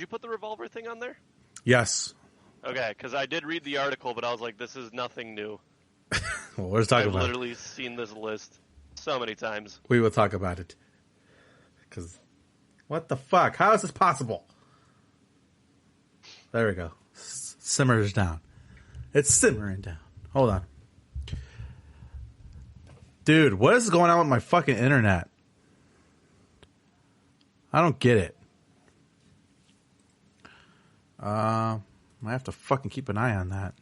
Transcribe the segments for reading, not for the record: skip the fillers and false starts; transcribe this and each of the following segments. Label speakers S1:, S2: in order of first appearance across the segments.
S1: you put the revolver thing on there?
S2: Yes.
S1: Okay, because I did read the article, but I was like, this is nothing new.
S2: Well, let's talk about it.
S1: I've literally seen this list so many times.
S2: We will talk about it. Because, what the fuck? How is this possible? There we go. Simmers down. It's simmering down. Hold on. Dude, what is going on with my fucking internet? I don't get it. I have to fucking keep an eye on that.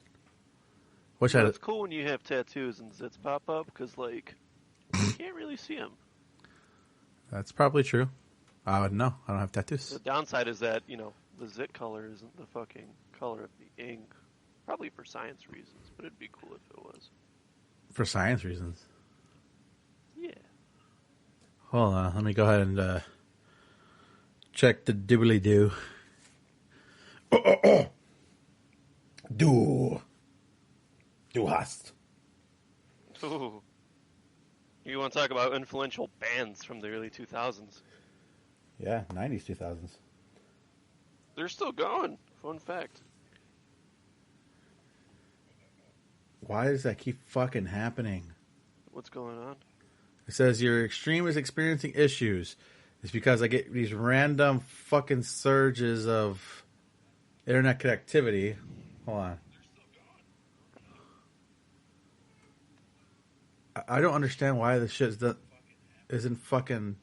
S1: It's cool when you have tattoos and zits pop up, because, like, you can't really see them.
S2: That's probably true. I would know. I don't have tattoos.
S1: The downside is that, the zit color isn't the fucking color of the ink. Probably for science reasons, but it'd be cool if it was.
S2: For science reasons?
S1: Yeah.
S2: Hold on. Let me go ahead and check the dibbly-doo. Du hast.
S1: Ooh. You want to talk about influential bands from the early 2000s?
S2: Yeah, 90s, 2000s.
S1: They're still going. Fun fact.
S2: Why does that keep fucking happening?
S1: What's going on?
S2: It says your extreme is experiencing issues. It's because I get these random fucking surges of internet connectivity. Hold on. I don't understand why this shit isn't fucking...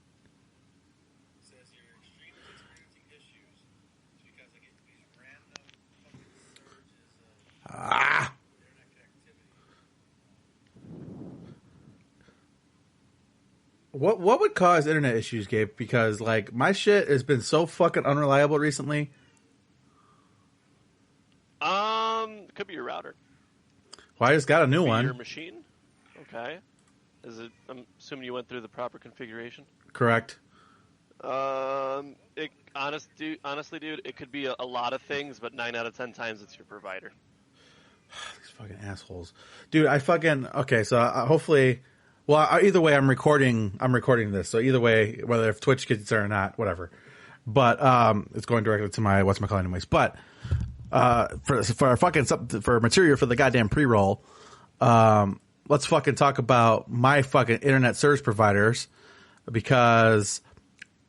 S2: Ah! What would cause internet issues, Gabe? Because, like, my shit has been so fucking unreliable recently.
S1: Could be your router.
S2: Well, I just got a new one.
S1: Your machine? Okay. I'm assuming you went through the proper configuration?
S2: Correct.
S1: Honestly, dude, it could be a lot of things, but 9 out of 10 times it's your provider.
S2: These fucking assholes. Dude, okay, so hopefully... Well, either way, I'm recording this. So either way, whether if Twitch gets there or not, whatever. But it's going directly to my whatchamacallit anyways. But for material for the goddamn pre-roll, let's fucking talk about my fucking internet service providers, because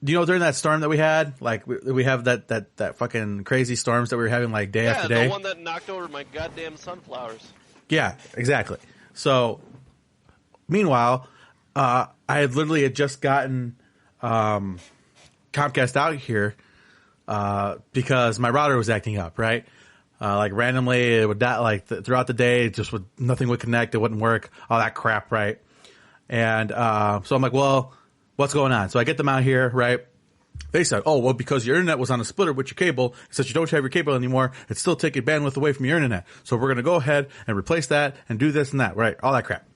S2: during that storm that we had, like we have that fucking crazy storms that we were having like day after day.
S1: Yeah, the one that knocked over my goddamn sunflowers.
S2: Yeah, exactly. So meanwhile, I had literally just gotten Comcast out here because my router was acting up, right? Like randomly, it would throughout the day, nothing would connect, it wouldn't work, all that crap, right? And so I'm like, well, what's going on? So I get them out here, right? They said, oh, well, because your internet was on a splitter with your cable, since you don't have your cable anymore, it's still taking bandwidth away from your internet. So we're going to go ahead and replace that and do this and that, right? All that crap.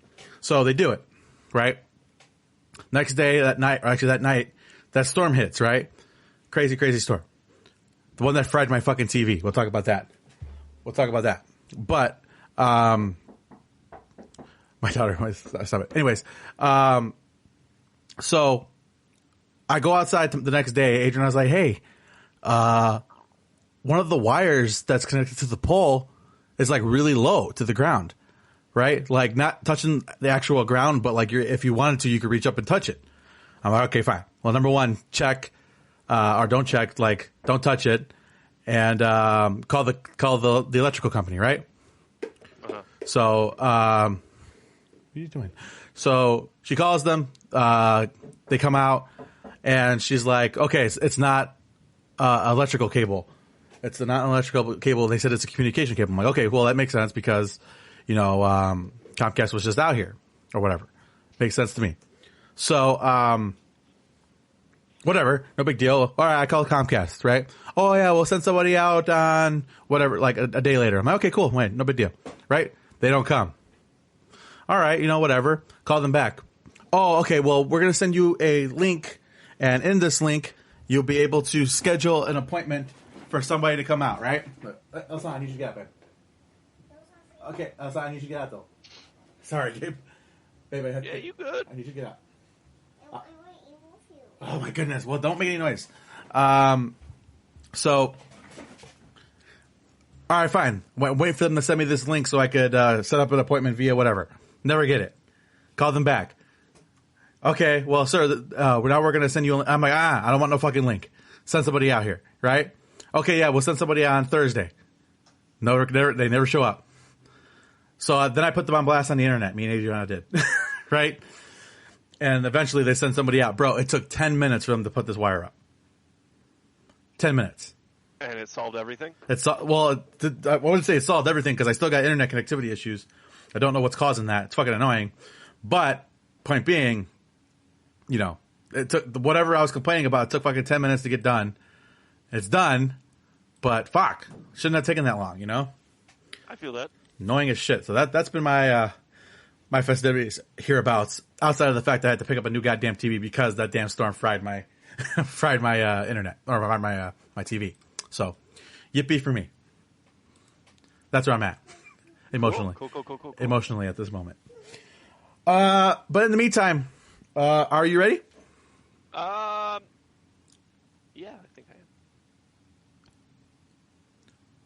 S2: So they do it, right? Next day, that night, that storm hits, right? Crazy, crazy storm. The one that fried my fucking TV. We'll talk about that. But, my daughter was, stop it. Anyways, so I go outside the next day. Adrian was like, hey, one of the wires that's connected to the pole is like really low to the ground, right? Like not touching the actual ground, but like if you wanted to, you could reach up and touch it. I'm like, okay, fine. Well, number one, check, or don't check, like don't touch it, and call the electrical company, right?
S1: Uh-huh.
S2: So, what are you doing? So she calls them. They come out, and she's like, okay, it's not electrical cable. It's not an electrical cable. They said it's a communication cable. I'm like, okay, well, that makes sense because, Comcast was just out here or whatever. Makes sense to me. So, whatever, no big deal. All right, I call Comcast, right? Oh yeah, we'll send somebody out on whatever, like a day later. I'm like, okay, cool, wait, no big deal, right? They don't come. All right, whatever. Call them back. Oh, okay, well, we're going to send you a link, and in this link, you'll be able to schedule an appointment for somebody to come out, right? Elsa, I need you to get out, babe. Okay, Elsa, I need you to get out, though. Sorry, Gabe. Babe,
S1: yeah, you good?
S2: I need you to get out. Oh, my goodness. Well, don't make any noise. So, all right, fine. Wait for them to send me this link so I could set up an appointment via whatever. Never get it. Call them back. Okay, well, sir, now we're going to send you a link. I'm like, I don't want no fucking link. Send somebody out here, right? Okay, yeah, we'll send somebody on Thursday. No, they never show up. So then I put them on blast on the internet. Me and Adriana did, right? And eventually they sent somebody out. Bro, it took 10 minutes for them to put this wire up. 10 minutes.
S1: And it solved everything?
S2: I wouldn't say it solved everything because I still got internet connectivity issues. I don't know what's causing that. It's fucking annoying. But point being, you know, it took whatever I was complaining about. It took fucking 10 minutes to get done. It's done, but fuck, shouldn't have taken that long. You know,
S1: I feel that
S2: annoying as shit. So that's been my my festivities hereabouts. Outside of the fact that I had to pick up a new goddamn TV because that damn storm fried my internet or my TV. So yippee for me. That's where I'm at emotionally.
S1: Cool.
S2: Emotionally at this moment. But in the meantime, are you ready?
S1: Yeah, I think I am.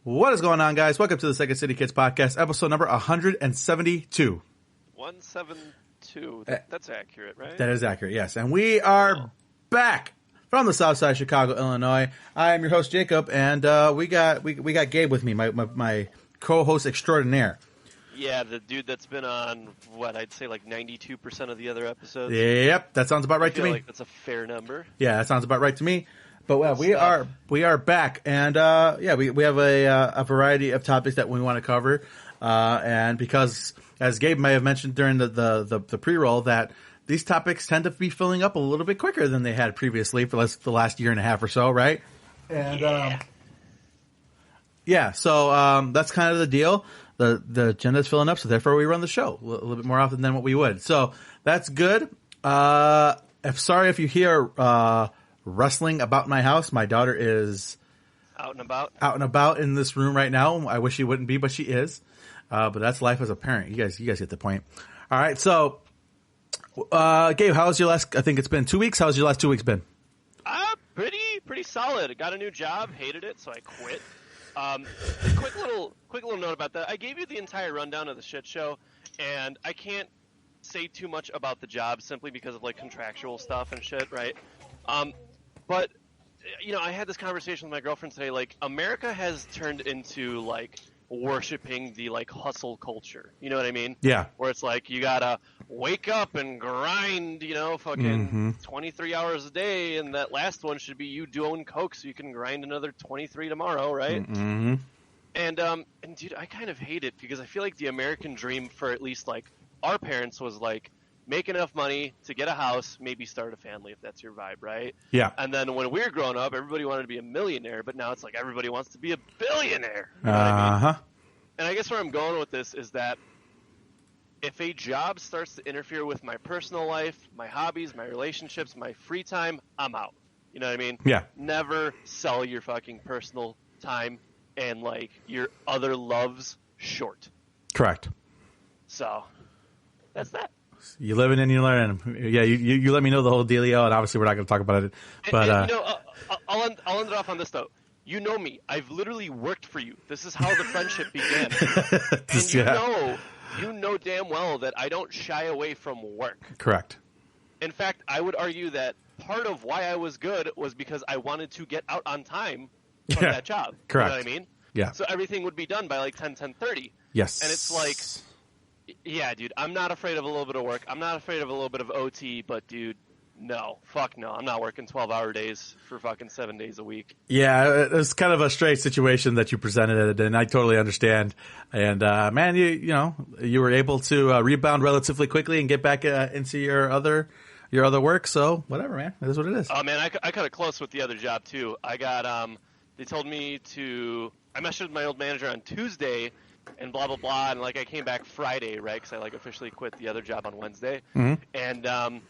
S2: What is going on, guys? Welcome to the Second City Kids podcast, episode number 172.
S1: 172. That's accurate, right?
S2: That is accurate, yes. And we are back from the South Side, Chicago, Illinois. I am your host, Jacob, and we got Gabe with me, my co-host extraordinaire.
S1: Yeah, the dude that's been on, what, I'd say like 92% of the other episodes.
S2: Yep, that sounds about right to me.
S1: I feel like that's a fair number.
S2: Yeah, that sounds about right to me. But we are back, and we have a variety of topics that we want to cover, and because as Gabe may have mentioned during the pre-roll that these topics tend to be filling up a little bit quicker than they had previously for the last year and a half or so, right? And so that's kind of the deal. The agenda's filling up, so therefore we run the show a little bit more often than what we would. So that's good. Sorry if you hear rustling about my house. My daughter is
S1: out and about in this room right now. I wish she wouldn't be, but she is. But that's life as a parent. You guys get the point. All right. So, Gabe, how's your last? I think it's been 2 weeks. How's your last 2 weeks been? Pretty solid. I got a new job. Hated it, so I quit. Quick little note about that. I gave you the entire rundown of the shit show, and I can't say too much about the job simply because of like contractual stuff and shit, right? But you know, I had this conversation with my girlfriend today. Like, America has turned into like worshiping the like hustle culture. You know what I mean?
S2: Yeah.
S1: Where it's like you gotta wake up and grind, you know, fucking 23 hours a day, and that last one should be you doing coke so you can grind another 23 tomorrow, right?
S2: Mm-hmm.
S1: And dude, I kind of hate it because I feel like the American dream for at least like our parents was like make enough money to get a house, maybe start a family if that's your vibe, right?
S2: Yeah.
S1: And then when we were growing up, everybody wanted to be a millionaire, but now it's like everybody wants to be a billionaire. You know what I mean? And I guess where I'm going with this is that if a job starts to interfere with my personal life, my hobbies, my relationships, my free time, I'm out. You know what I mean?
S2: Yeah.
S1: Never sell your fucking personal time and like your other loves short.
S2: Correct.
S1: So that's that.
S2: You living and you learning. Yeah, you let me know the whole dealio, and obviously we're not going to talk about it. But
S1: and, you know, I'll end it off on this though. You know me. I've literally worked for you. This is how the friendship began. And you know damn well that I don't shy away from work.
S2: Correct.
S1: In fact, I would argue that part of why I was good was because I wanted to get out on time from that job.
S2: Correct.
S1: You know what I mean?
S2: Yeah.
S1: So everything would be done by like 10:30.
S2: Yes.
S1: And it's like, yeah, dude, I'm not afraid of a little bit of work. I'm not afraid of a little bit of OT, but dude, no. Fuck no. I'm not working 12-hour days for fucking 7 days a week.
S2: Yeah, it's kind of a strange situation that you presented it, and I totally understand. And, man, you were able to rebound relatively quickly and get back into your other work. So whatever, man. It is what it is.
S1: Oh, man, I cut it close with the other job, too. I got, they told me I messaged with my old manager on Tuesday and blah, blah, blah. And, like, I came back Friday, right? Because I, like, officially quit the other job on Wednesday.
S2: Mm-hmm.
S1: And,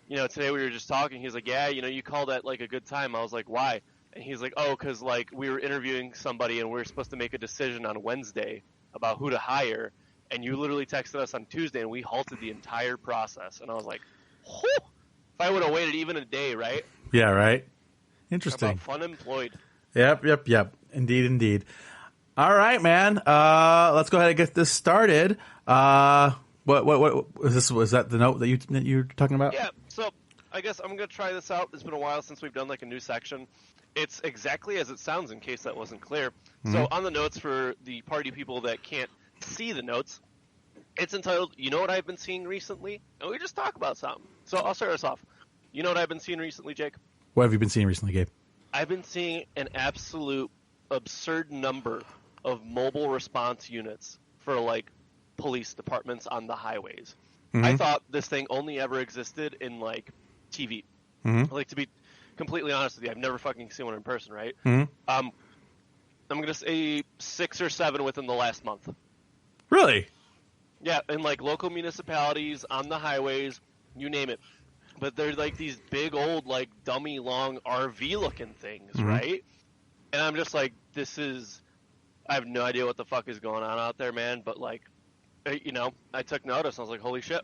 S1: you know, today we were just talking. He's like, yeah, you know, you called at, like, a good time. I was like, why? And he's like, oh, because, like, we were interviewing somebody and we were supposed to make a decision on Wednesday about who to hire. And you literally texted us on Tuesday and we halted the entire process. And I was like, whew, if I would have waited even a day, right?
S2: Yeah, right? Interesting.
S1: About fun employed.
S2: Yep. Indeed. All right, man. Let's go ahead and get this started. What is this? Was that the note that you're talking about?
S3: Yeah. So I guess I'm gonna try this out. It's been a while since we've done like a new section. It's exactly as it sounds, in case that wasn't clear. So on the notes for the party people that can't see the notes, it's entitled, "You know what I've been seeing recently?" And we just talk about something. So I'll start us off. You know what I've been seeing recently, Jake?
S2: What have you been seeing recently, Gabe?
S3: I've been seeing an absolute absurd number of mobile response units for like police departments on the highways. I thought this thing only ever existed in like TV. Like, to be completely honest with you, I've never fucking seen one in person, right? I'm going to say 6 or 7 within the last month.
S2: Really?
S3: Yeah, in like local municipalities, on the highways, you name it. But they're like these big old, like dummy long RV looking things, right? And I'm just like, I have no idea what the fuck is going on out there, man. But like, I took notice. I was like, holy shit.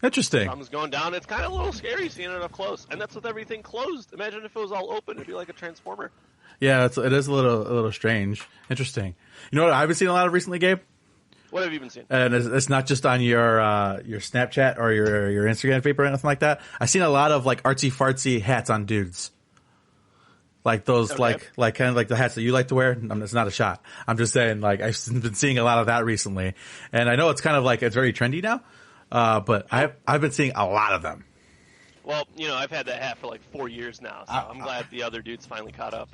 S2: Interesting.
S3: Something's going down. It's kind of a little scary seeing it up close. And that's with everything closed. Imagine if it was all open. It'd be like a transformer.
S2: Yeah, it is a little strange. Interesting. You know what I've been seeing a lot of recently, Gabe?
S3: What have you been seeing?
S2: And it's not just on your Snapchat or your Instagram feed or anything like that. I've seen a lot of like artsy fartsy hats on dudes. Like those,
S3: okay.
S2: like kind of like the hats that you like to wear. It's not a shot. I'm just saying, like, I've been seeing a lot of that recently, and I know it's kind of like it's very trendy now. But I've been seeing a lot of them.
S3: Well, I've had that hat for like 4 years now, so I'm glad the other dudes finally caught up.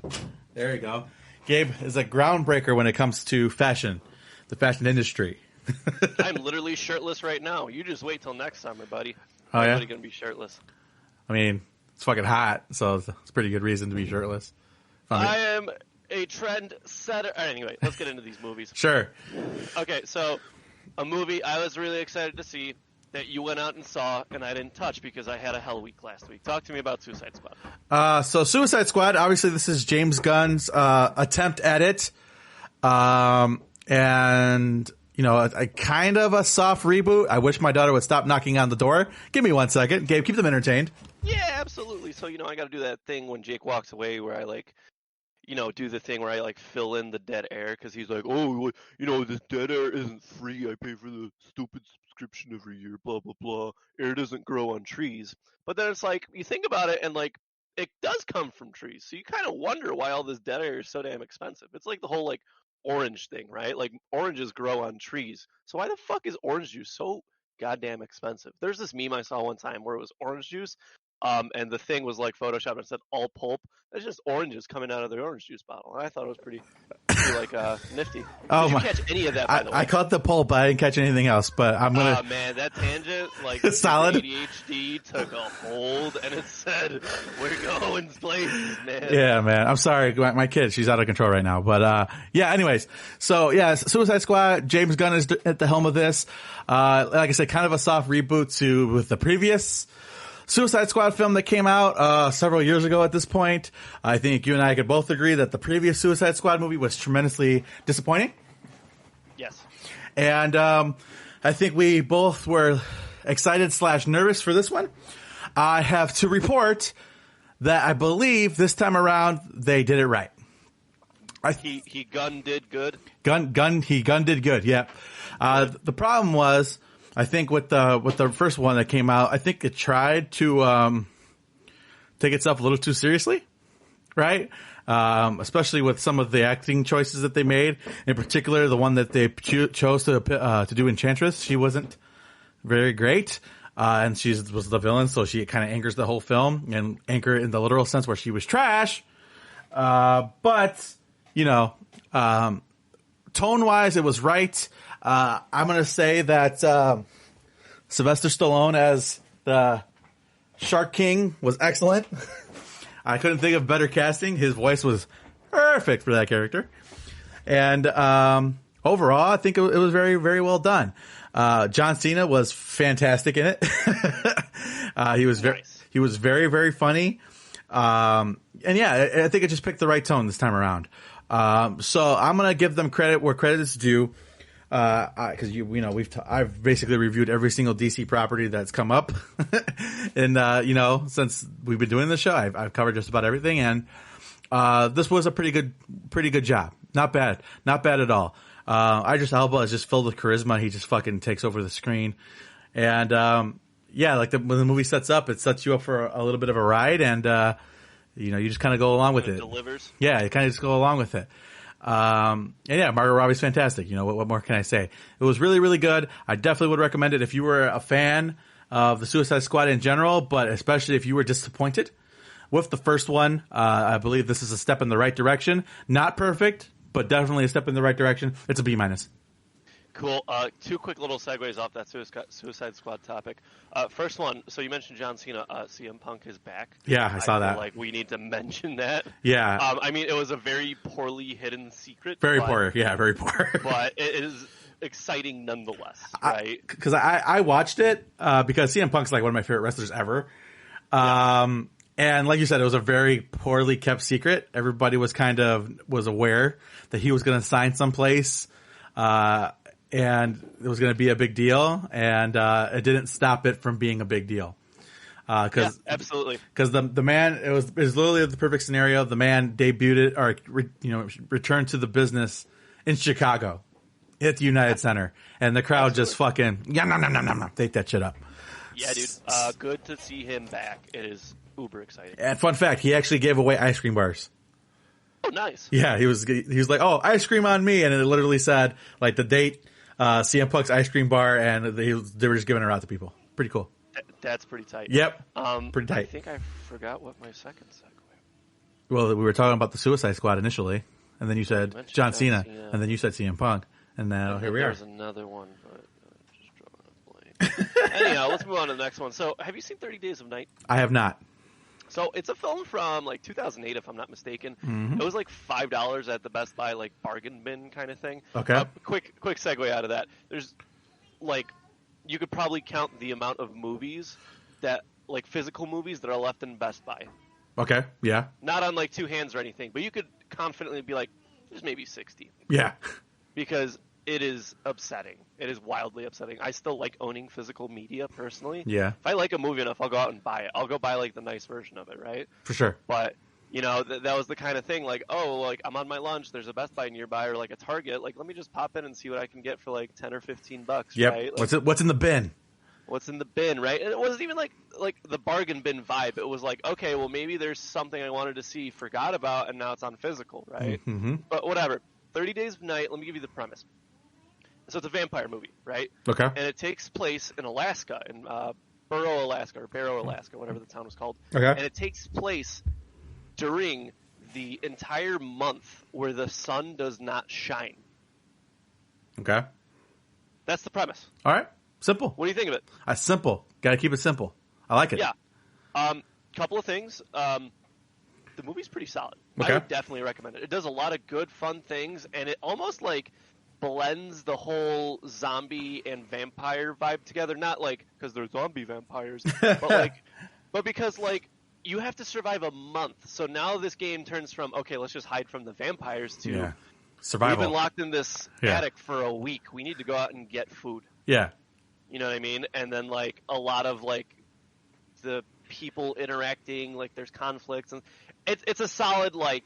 S2: There you go. Gabe is a groundbreaker when it comes to fashion, the fashion industry.
S3: I'm literally shirtless right now. You just wait till next summer, buddy.
S2: Oh, yeah?
S3: Everybody gonna be shirtless.
S2: I mean, it's fucking hot, so it's a pretty good reason to be shirtless.
S3: I am a trend setter. Anyway, let's get into these movies.
S2: Sure.
S3: Okay, so a movie I was really excited to see that you went out and saw and I didn't touch because I had a hell week last week. Talk to me about Suicide Squad.
S2: So Suicide Squad, obviously this is James Gunn's attempt at it. And a kind of a soft reboot. I wish my daughter would stop knocking on the door. Give me 1 second. Gabe, keep them entertained.
S3: Yeah, absolutely. So, I got to do that thing when Jake walks away where I do the thing where I fill in the dead air because he's like, oh, this dead air isn't free. I pay for the stupid subscription every year, blah, blah, blah. Air doesn't grow on trees. But then it's like, you think about it and it does come from trees. So you kind of wonder why all this dead air is so damn expensive. It's like the whole orange thing, right? Like oranges grow on trees. So why the fuck is orange juice so goddamn expensive? There's this meme I saw one time where it was orange juice. And the thing was Photoshopped and said all pulp. It's just oranges coming out of the orange juice bottle. And I thought it was pretty nifty.
S2: Oh,
S3: Did you catch any of that, by the way?
S2: I caught the pulp, but I didn't catch anything else. But I'm gonna.
S3: Oh man, that tangent,
S2: solid.
S3: ADHD took a hold, and it said, "We're going places, man."
S2: Yeah, man. I'm sorry, my kid. She's out of control right now. But yeah. Anyways, so yeah, Suicide Squad. James Gunn is at the helm of this. Like I said, kind of a soft reboot with the previous Suicide Squad film that came out several years ago at this point. I think you and I could both agree that the previous Suicide Squad movie was tremendously disappointing.
S3: Yes.
S2: And I think we both were excited / nervous for this one. I have to report that I believe this time around they did it right.
S3: He Gunn did good.
S2: He did good. Yeah. The problem was, I think with the first one that came out, I think it tried to take itself a little too seriously, right? Especially with some of the acting choices that they made. In particular, the one that they chose to do Enchantress, she wasn't very great, and she was the villain, so she kind of anchors the whole film, and anchor in the literal sense where she was trash. But tone-wise, it was right. I'm going to say that Sylvester Stallone as the Shark King was excellent. I couldn't think of better casting. His voice was perfect for that character. And overall, I think it was very, very well done. John Cena was fantastic in it. He was very, very funny. And yeah, I think it just picked the right tone this time around. So I'm going to give them credit where credit is due. Cause I've basically reviewed every single DC property that's come up. And, since we've been doing this show, I've covered just about everything. And, This was a pretty good job. Not bad at all. Idris Elba is just filled with charisma. He just fucking takes over the screen, and like when the movie sets up, it sets you up for a little bit of a ride, and you just kind of go along with it.
S3: Delivers.
S2: Yeah, you kind of just go along with it. And yeah, Margot Robbie's fantastic. What more can I say? It was really, really good. I definitely would recommend it if you were a fan of the Suicide Squad in general, but especially if you were disappointed with the first one. I believe this is a step in the right direction. Not perfect, but definitely a step in the right direction. It's a B-.
S3: Cool. Two quick little segues off that Suicide Squad topic. First one, so you mentioned John Cena. CM Punk is back.
S2: Yeah, I saw that.
S3: Like, we need to mention that.
S2: Yeah.
S3: I mean, it was a very poorly hidden secret.
S2: Very poor. Yeah, very poor.
S3: But it is exciting nonetheless, right?
S2: Because I watched it because CM Punk's like one of my favorite wrestlers ever. And like you said, it was a very poorly kept secret. Everybody was aware that he was going to sign someplace. And it was going to be a big deal, and it didn't stop it from being a big deal.
S3: Yeah, absolutely.
S2: Because the man, it was literally the perfect scenario. The man debuted returned to the business in Chicago at the United Center, and the crowd just fucking take that shit up.
S3: Yeah, dude. Good to see him back. It is uber exciting.
S2: And fun fact, he actually gave away ice cream bars.
S3: Oh, nice.
S2: Yeah, he was like, oh, ice cream on me, and it literally said like the date. CM Punk's ice cream bar, and they were just giving it out to people. Pretty cool.
S3: That's pretty tight.
S2: Yep. Pretty tight.
S3: I think I forgot what my second segue.
S2: Well, we were talking about the Suicide Squad initially, and then you said John Cena, and then you said CM Punk, and now here we are.
S3: There's another one, but just drawing a blank. Anyhow, let's move on to the next one. So, have you seen 30 Days of Night?
S2: I have not.
S3: So it's a film from like 2008, if I'm not mistaken.
S2: Mm-hmm.
S3: It was like $5 at the Best Buy, like bargain bin kind of thing.
S2: Okay.
S3: Quick segue out of that. There's like, you could probably count the amount of movies that, like physical movies that are left in Best Buy.
S2: Okay. Yeah.
S3: Not on like two hands or anything, but you could confidently be like, there's maybe 60.
S2: Yeah.
S3: Because it is upsetting. It is wildly upsetting. I still like owning physical media personally.
S2: Yeah.
S3: If I like a movie enough, I'll go out and buy it. I'll go buy like the nice version of it, right?
S2: For sure.
S3: But that was the kind of thing. Like, oh, like I'm on my lunch. There's a Best Buy nearby or like a Target. Like, let me just pop in and see what I can get for like $10 or $15.
S2: Yep.
S3: Right? Like,
S2: What's in the bin?
S3: What's in the bin, right? And it wasn't even like the bargain bin vibe. It was like, okay, well maybe there's something I wanted to see, forgot about, and now it's on physical, right?
S2: Mm-hmm.
S3: But whatever. 30 Days of Night. Let me give you the premise. So it's a vampire movie, right?
S2: Okay.
S3: And it takes place in Alaska, in Barrow, Alaska, whatever the town was called.
S2: Okay.
S3: And it takes place during the entire month where the sun does not shine.
S2: Okay.
S3: That's the premise.
S2: All right. Simple.
S3: What do you think of it?
S2: Simple. Got to keep it simple. I like it.
S3: Yeah. Couple of things. The movie's pretty solid.
S2: Okay.
S3: I would definitely recommend it. It does a lot of good, fun things, and it almost like blends the whole zombie and vampire vibe together. Not like because they're zombie vampires, but because like you have to survive a month. So now this game turns from okay, let's just hide from the vampires to
S2: survival.
S3: We've been locked in this attic for a week. We need to go out and get food.
S2: Yeah.
S3: You know what I mean? And then like a lot of like the people interacting, like there's conflicts, and it's a solid like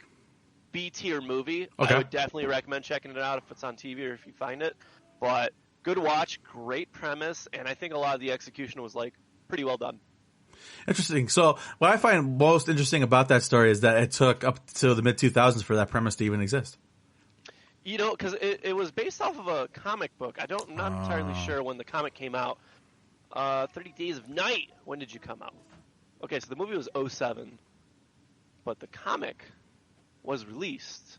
S3: B-tier movie.
S2: Okay.
S3: I would definitely recommend checking it out if it's on TV or if you find it. But good watch, great premise, and I think a lot of the execution was like pretty well done.
S2: Interesting. So what I find most interesting about that story is that it took up to the mid-2000s for that premise to even exist.
S3: You know, because it was based off of a comic book. I'm not entirely sure when the comic came out. 30 Days of Night. When did you come out? Okay, so the movie was 2007, but the comic was released.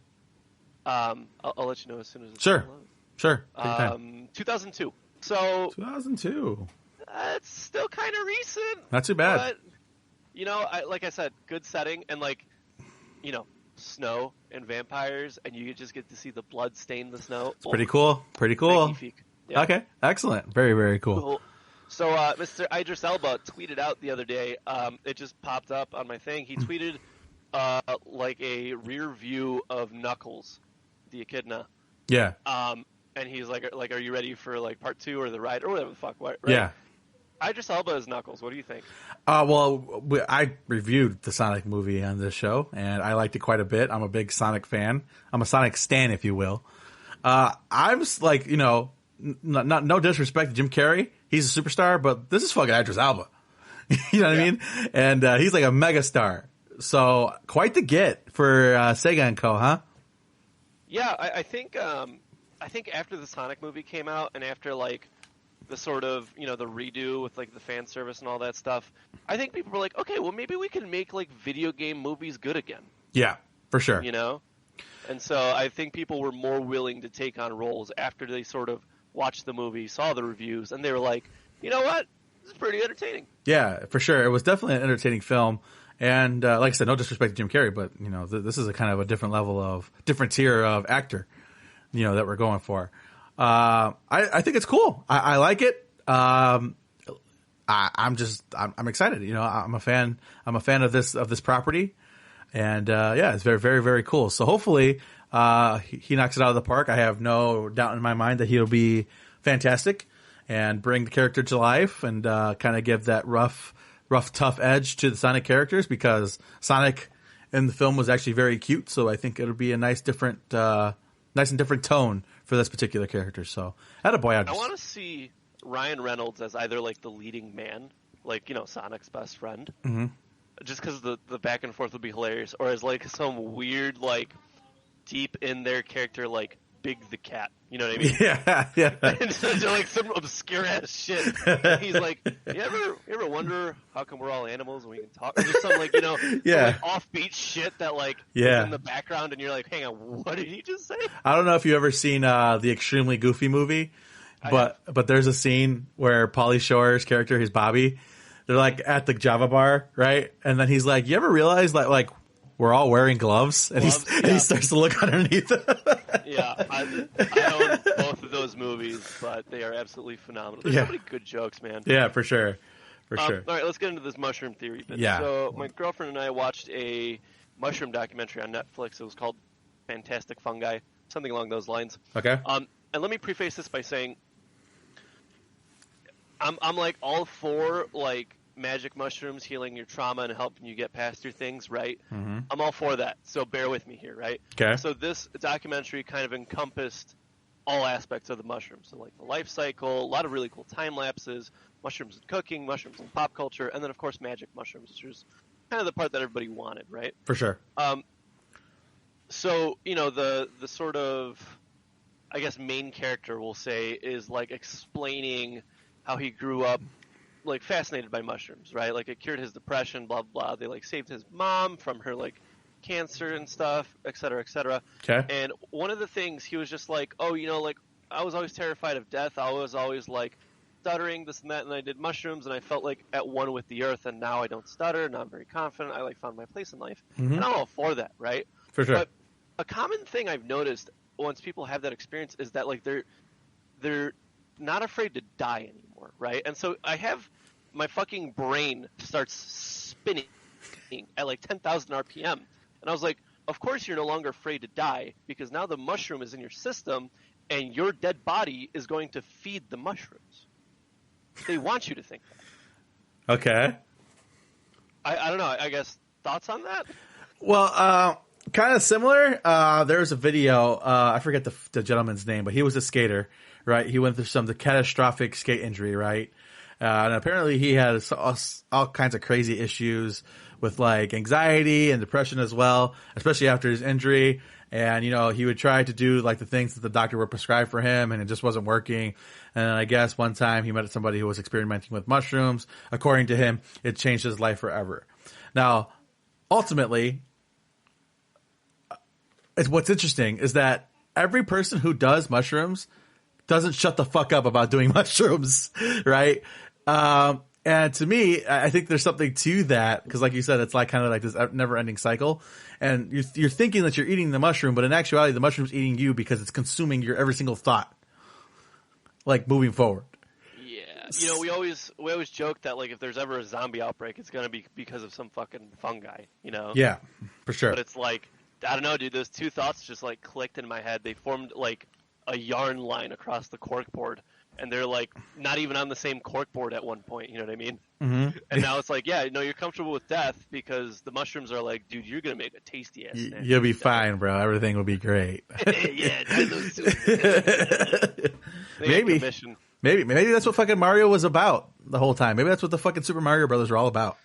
S3: I'll let you know as soon as it's
S2: Sure.
S3: online.
S2: Sure.
S3: 2002. So
S2: 2002.
S3: It's still kind of recent.
S2: Not too bad.
S3: But, you know, like I said, good setting and like, you know, snow and vampires, and you just get to see the blood stain the snow.
S2: It's pretty cool. Pretty cool.
S3: Magnifique. Yeah.
S2: Okay. Excellent. Very, very cool.
S3: So Mr. Idris Elba tweeted out the other day. It just popped up on my thing. He tweeted like a rear view of Knuckles, the echidna.
S2: Yeah.
S3: And he's like, are you ready for like part 2 or the ride or whatever the fuck? Right?
S2: Yeah.
S3: Idris Elba as Knuckles. What do you think?
S2: I reviewed the Sonic movie on this show, and I liked it quite a bit. I'm a big Sonic fan. I'm a Sonic stan, if you will. I'm just like, no disrespect to Jim Carrey. He's a superstar, but this is fucking Idris Elba. You know what I mean? And he's like a megastar. So quite the get for Sega and Co., huh?
S3: Yeah, I think after the Sonic movie came out and after like the sort of, the redo with like the fan service and all that stuff, I think people were like, okay, well maybe we can make like video game movies good again.
S2: Yeah, for sure.
S3: And so I think people were more willing to take on roles after they sort of watched the movie, saw the reviews, and they were like, you know what? This is pretty entertaining.
S2: Yeah, for sure. It was definitely an entertaining film. And like I said, no disrespect to Jim Carrey, but, this is a kind of a different level of, different tier of actor, that we're going for. I think it's cool. I like it. I'm excited. I'm a fan of this property. And, it's very, very, very cool. So hopefully, he knocks it out of the park. I have no doubt in my mind that he'll be fantastic and bring the character to life and, kind of give that rough, tough edge to the Sonic characters, because Sonic in the film was actually very cute. So I think it'll be a nice and different tone for this particular character. So, attaboy,
S3: I want to see Ryan Reynolds as either like the leading man, like, Sonic's best friend.
S2: Mm-hmm.
S3: Just because the back and forth would be hilarious, or as like some weird, like, deep in their character, like Big the Cat. You know what I mean?
S2: Yeah.
S3: And so, like some obscure ass shit. And he's like, you ever wonder how come we're all animals and we can talk? Or just some like, some, like, offbeat shit that like is in the background, and you're like, hang on, what did he just say?
S2: I don't know if you've ever seen the Extremely Goofy movie, but there's a scene where Pauly Shore's character, his Bobby, they're like at the Java bar, right? And then he's like, you ever realize that like we're all wearing gloves? And he starts to look underneath.
S3: Yeah, I own both of those movies, but they are absolutely phenomenal. There's so many good jokes, man.
S2: Yeah, for sure. All
S3: right, let's get into this mushroom theory bit.
S2: Yeah.
S3: So my girlfriend and I watched a mushroom documentary on Netflix. It was called Fantastic Fungi, something along those lines.
S2: Okay.
S3: And let me preface this by saying I'm like all for like magic mushrooms healing your trauma and helping you get past your things, right?
S2: Mm-hmm.
S3: I'm all for that. So bear with me here, right?
S2: Okay.
S3: So this documentary kind of encompassed all aspects of the mushrooms. So like the life cycle, a lot of really cool time lapses, mushrooms in cooking, mushrooms in pop culture, and then of course magic mushrooms, which is kind of the part that everybody wanted, right?
S2: For sure.
S3: So, the sort of, I guess, main character, we'll say, is like explaining how he grew up like fascinated by mushrooms, right? Like it cured his depression, blah, blah. They like saved his mom from her like cancer and stuff, et cetera, et cetera.
S2: Okay.
S3: And one of the things he was just like, oh, like I was always terrified of death. I was always like stuttering, this and that. And I did mushrooms and I felt like at one with the earth. And now I don't stutter. Now I'm very confident. I like found my place in life.
S2: Mm-hmm.
S3: And I'm all for that, right?
S2: For sure.
S3: But a common thing I've noticed once people have that experience is that like they're not afraid to die anymore, right? And so my fucking brain starts spinning at like 10,000 RPM. And I was like, of course you're no longer afraid to die, because now the mushroom is in your system and your dead body is going to feed the mushrooms. They want you to think that.
S2: Okay.
S3: I don't know. I guess thoughts on that?
S2: Well, kind of similar. There was a video. I forget the gentleman's name, but he was a skater, right? He went through the catastrophic skate injury, right? And apparently he had all kinds of crazy issues with like anxiety and depression as well, especially after his injury. And, he would try to do like the things that the doctor would prescribe for him, and it just wasn't working. And I guess one time he met somebody who was experimenting with mushrooms. According to him, it changed his life forever. Now, ultimately, what's interesting is that every person who does mushrooms doesn't shut the fuck up about doing mushrooms, right? And to me, I think there's something to that, because like you said, it's like kind of like this never-ending cycle. And you're thinking that you're eating the mushroom, but in actuality, the mushroom's eating you because it's consuming your every single thought, like moving forward.
S3: Yeah, we always joke that like if there's ever a zombie outbreak, it's gonna be because of some fucking fungi,
S2: Yeah, for sure.
S3: But it's like, I don't know, dude. Those two thoughts just like clicked in my head. They formed like a yarn line across the corkboard, and they're like not even on the same corkboard at one point. You know what I mean?
S2: Mm-hmm.
S3: And now it's like, yeah, no, you're comfortable with death because the mushrooms are like, dude, you're gonna make a tasty ass snack.
S2: You'll be fine, bro. Everything will be great.
S3: Yeah, try those too.
S2: Maybe that's what fucking Mario was about the whole time. Maybe that's what the fucking Super Mario Brothers are all about.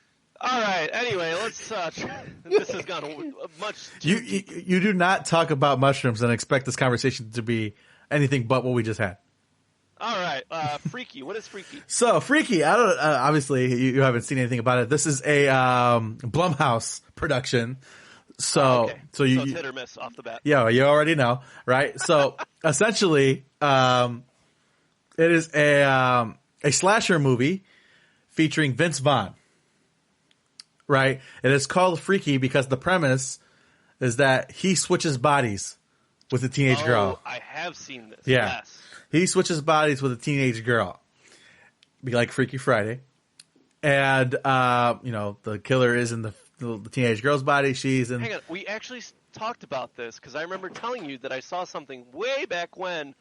S3: All right. Anyway, let's. This has gone much.
S2: You do not talk about mushrooms and expect this conversation to be anything but what we just had.
S3: All right, Freaky. What is Freaky?
S2: So Freaky, I don't. Obviously, you haven't seen anything about it. This is a Blumhouse production. So,
S3: okay.
S2: so
S3: it's hit or miss off the bat.
S2: Yeah, you already know, right? So essentially, it is a slasher movie featuring Vince Vaughn. Right? It is called Freaky because the premise is that he switches bodies with a teenage girl.
S3: I have seen this.
S2: Yeah.
S3: Yes.
S2: He switches bodies with a teenage girl. Be like Freaky Friday. And, the killer is in the teenage girl's body. She's in...
S3: Hang on. We actually talked about this because I remember telling you that I saw something way back when,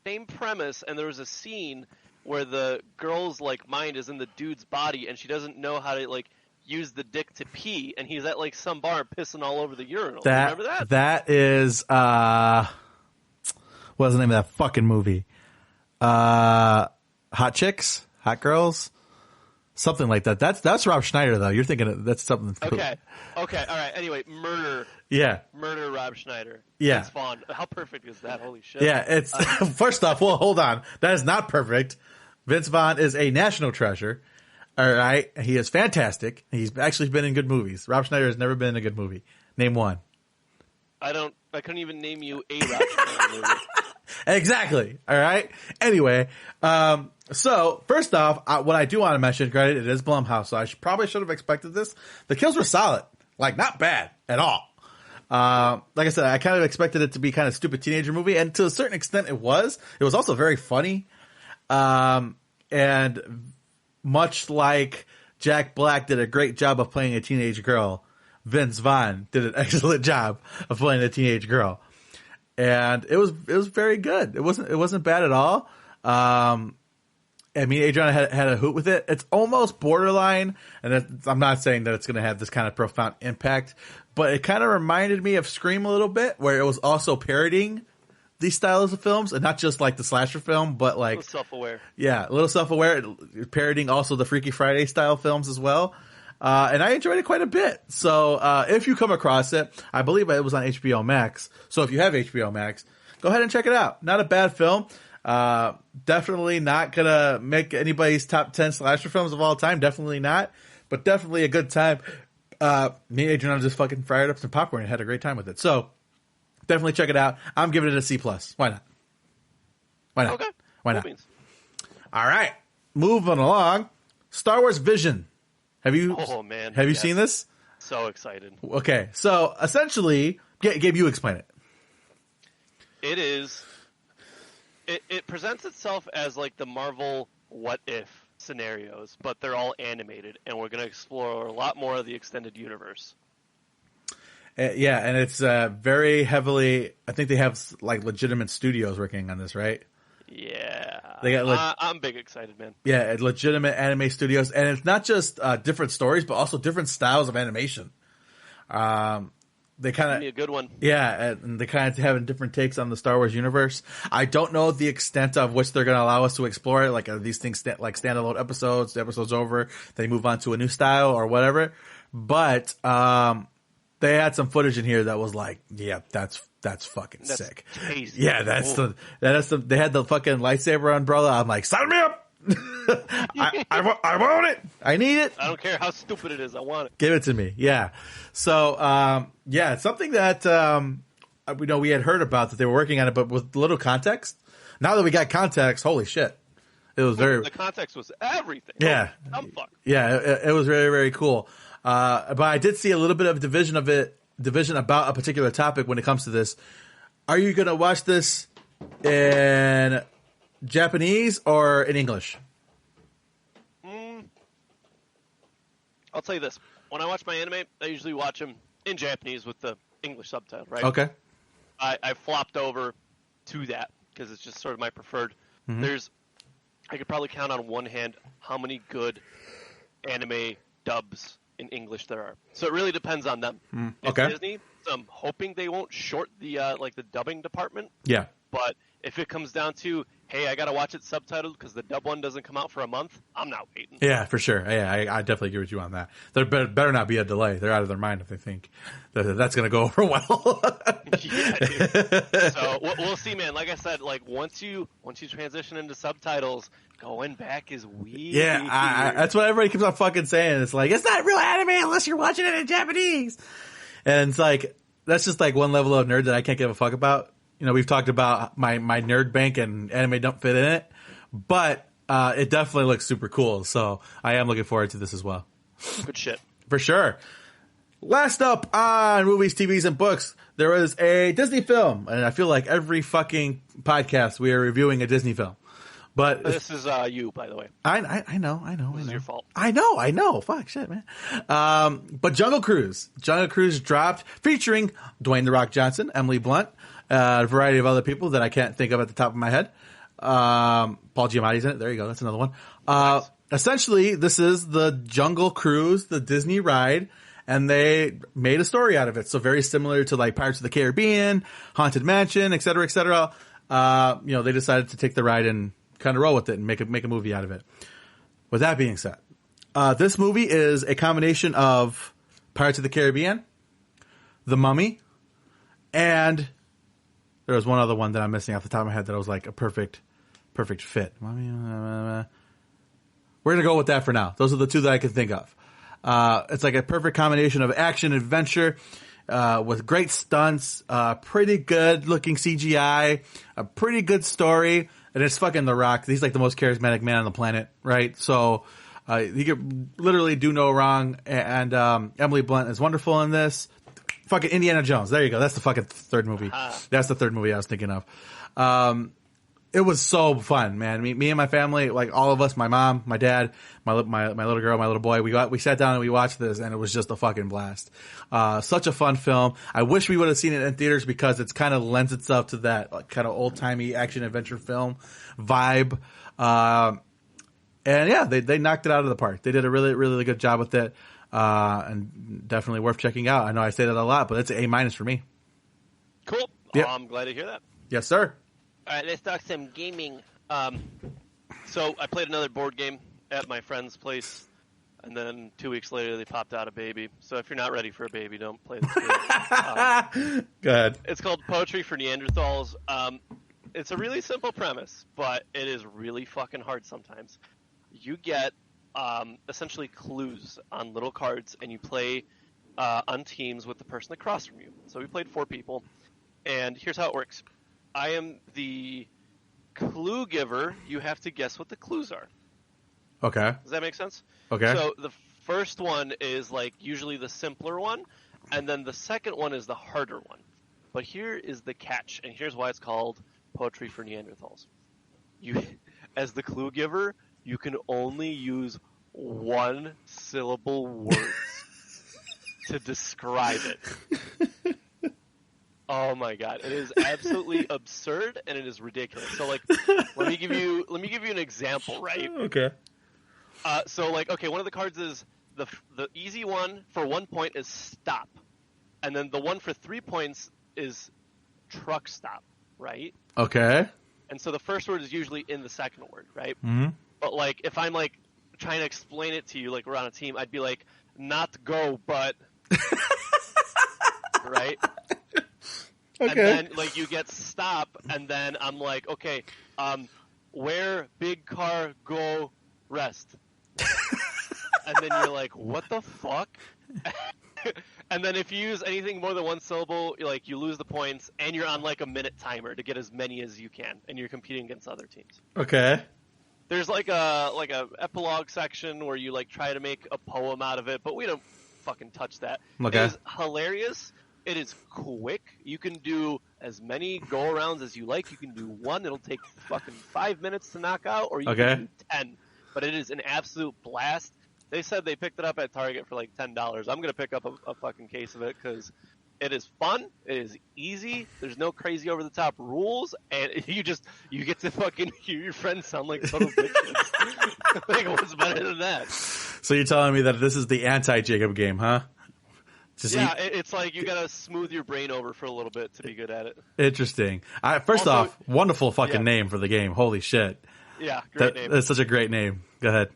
S3: same premise, and there was a scene where the girl's, mind is in the dude's body and she doesn't know how to, use the dick to pee, and he's at some bar pissing all over the urinal. Remember that?
S2: That is what's the name of that fucking movie? Hot Chicks? Hot Girls? Something like that. That's Rob Schneider though. You're thinking that's something.
S3: Okay. All right. Anyway, Murder.
S2: Yeah.
S3: Murder Rob Schneider.
S2: Yeah.
S3: Vince Vaughn. How perfect is that? Holy shit.
S2: Yeah, it's first off, well, hold on. That is not perfect. Vince Vaughn is a national treasure. All right, he is fantastic. He's actually been in good movies. Rob Schneider has never been in a good movie. Name one.
S3: I couldn't even name you a Rob Schneider movie.
S2: Exactly. All right. Anyway, so first off, what I do want to mention, granted, it is Blumhouse, so I probably should have expected this. The kills were solid, not bad at all. Like I said, I kind of expected it to be kind of stupid teenager movie, and to a certain extent, it was. It was also very funny, and much like Jack Black did a great job of playing a teenage girl, Vince Vaughn did an excellent job of playing a teenage girl, and it was very good. It wasn't bad at all. Adriana had a hoot with it. It's almost borderline, and I'm not saying that it's going to have this kind of profound impact, but it kind of reminded me of Scream a little bit, where it was also parodying these styles of films, and not just the slasher film, but a little
S3: self-aware.
S2: Yeah, a little self-aware, parodying also the Freaky Friday style films as well. And I enjoyed it quite a bit. So, if you come across it, I believe it was on HBO Max. So if you have HBO Max, go ahead and check it out. Not a bad film. Definitely not gonna make anybody's top 10 slasher films of all time. Definitely not. But definitely a good time. Me and Adriana just fucking fired up some popcorn and had a great time with it. So, definitely check it out. I'm giving it a C+. Why not?
S3: Okay.
S2: Why not?
S3: Cool.
S2: All right. Moving along. Star Wars Vision. Have you seen this?
S3: So excited.
S2: Okay. So essentially, Gabe, you explain it.
S3: It is. It presents itself as the Marvel what if scenarios, but they're all animated, and we're going to explore a lot more of the extended universe.
S2: Yeah, and it's very heavily. I think they have legitimate studios working on this, right?
S3: Yeah,
S2: they got.
S3: I'm big excited, man.
S2: Yeah, legitimate anime studios, and it's not just different stories, but also different styles of animation. They kind of
S3: a good one.
S2: Yeah, and they kind of having different takes on the Star Wars universe. I don't know the extent of which they're going to allow us to explore it. Are these things standalone episodes? The episode's over, they move on to a new style or whatever. But they had some footage in here that was that's fucking sick.
S3: Tasty.
S2: Yeah, that's the. They had the fucking lightsaber umbrella. I'm like, sign me up. I want it. I need it.
S3: I don't care how stupid it is. I want it.
S2: Give it to me. Yeah. So, it's something that we had heard about, that they were working on it, but with little context. Now that we got context, holy shit. It was
S3: the context was everything.
S2: Yeah.
S3: Fuck.
S2: Yeah, it was very, very cool. But I did see a little bit of division about a particular topic when it comes to this. Are you going to watch this in Japanese or in English?
S3: I'll tell you this. When I watch my anime, I usually watch them in Japanese with the English subtitle, right?
S2: Okay.
S3: I flopped over to that because it's just sort of my preferred.
S2: Mm-hmm.
S3: There's I could probably count on one hand how many good anime dubs in English there are. So it really depends on them. It's
S2: Okay.
S3: Disney, so I'm hoping they won't short the like the dubbing department.
S2: Yeah.
S3: But if it comes down to, hey, I gotta watch it subtitled because the dub one doesn't come out for a month, I'm not waiting.
S2: Yeah, for sure. Yeah, I definitely agree with you on that. There better not be a delay. They're out of their mind if they think that's going to go over well.
S3: Yeah, dude. So we'll see, man. Like I said, like once you transition into subtitles, going back is weird.
S2: Yeah, that's what everybody keeps on fucking saying. It's like, it's not real anime unless you're watching it in Japanese. And it's like, that's just like one level of nerd that I can't give a fuck about. You know, we've talked about my nerd bank and anime don't fit in it, but it definitely looks super cool. So I am looking forward to this as well.
S3: Good shit.
S2: For sure. Last up on movies, TVs, and books, there was a Disney film. And I feel like every fucking podcast we are reviewing a Disney film. But
S3: this is you, by the way.
S2: I know.
S3: This is your fault.
S2: I know. Fuck, shit, man. But Jungle Cruise dropped, featuring Dwayne "The Rock" Johnson, Emily Blunt, a variety of other people that I can't think of at the top of my head. Paul Giamatti's in it. There you go. That's another one.
S3: Nice.
S2: Essentially, this is the Jungle Cruise, the Disney ride, and they made a story out of it. So very similar to like Pirates of the Caribbean, Haunted Mansion, et cetera, et cetera. They decided to take the ride and kind of roll with it and make a movie out of it. With that being said, this movie is a combination of Pirates of the Caribbean, The Mummy, and there was one other one that I'm missing off the top of my head that was like a perfect fit. We're going to go with that for now. Those are the two that I can think of. It's like a perfect combination of action, adventure, with great stunts, pretty good looking CGI, a pretty good story, and it's fucking The Rock. He's like the most charismatic man on the planet, right? So, he could literally do no wrong, and Emily Blunt is wonderful in this. Fucking Indiana Jones. There you go. That's the fucking third movie. That's the third movie I was thinking of. It was so fun, man. Me and my family, like all of us, my mom, my dad, my little girl, my little boy, we sat down and we watched this, and it was just a fucking blast. Such a fun film. I wish we would have seen it in theaters because it's kind of lends itself to that like, kind of old timey action adventure film vibe. And yeah, they knocked it out of the park. They did a really, really good job with it. And definitely worth checking out. I know I say that a lot, but it's an A- for me.
S3: Cool.
S2: Yep.
S3: I'm glad to hear that.
S2: Yes, sir.
S3: All right, let's talk some gaming. So I played another board game at my friend's place, and then 2 weeks later they popped out a baby. So if you're not ready for a baby, don't play this game.
S2: Go ahead.
S3: It's called Poetry for Neanderthals. It's a really simple premise, but it is really fucking hard sometimes. You get essentially clues on little cards, and you play on teams with the person across from you. So we played 4 people, and here's how it works. I am the clue giver. You have to guess what the clues are.
S2: Okay.
S3: Does that make sense?
S2: Okay.
S3: So the first one is like usually the simpler one, and then the second one is the harder one. But here is the catch, and here's why it's called Poetry for Neanderthals. You, as the clue giver, you can only use 1 syllable words to describe it. Oh my god, it is absolutely absurd and it is ridiculous. So like, let me give you an example, right?
S2: Okay.
S3: So like, okay, one of the cards is the easy one for 1 point is stop, and then the one for 3 points is truck stop, right?
S2: Okay.
S3: And so the first word is usually in the second word, right?
S2: Mm-hmm.
S3: But like, if I'm like trying to explain it to you, like we're on a team, I'd be like, not go, but right.
S2: Okay.
S3: And then, like, you get stop, and then I'm like, okay, where big car go rest? And then you're like, what the fuck? And then if you use anything more than 1 syllable, like, you lose the points, and you're on, like, a minute timer to get as many as you can, and you're competing against other teams.
S2: Okay.
S3: There's, like a epilogue section where you, like, try to make a poem out of it, but we don't fucking touch that.
S2: Okay.
S3: It is hilarious. It is quick. You can do as many go-arounds as you like. You can do 1. It'll take fucking 5 minutes to knock out, or you can do 10. But it is an absolute blast. They said they picked it up at Target for like $10. I'm going to pick up a fucking case of it because It is fun. It is easy. There's no crazy over the top rules, and you get to fucking hear your friends sound like total bitches. Like, what's better than that?
S2: So you're telling me that this is the anti-Jacob game, huh?
S3: It's like you gotta smooth your brain over for a little bit to be good at it.
S2: Interesting. First off, wonderful fucking name for the game. Holy shit.
S3: Yeah, great name.
S2: That's such a great name. Go ahead.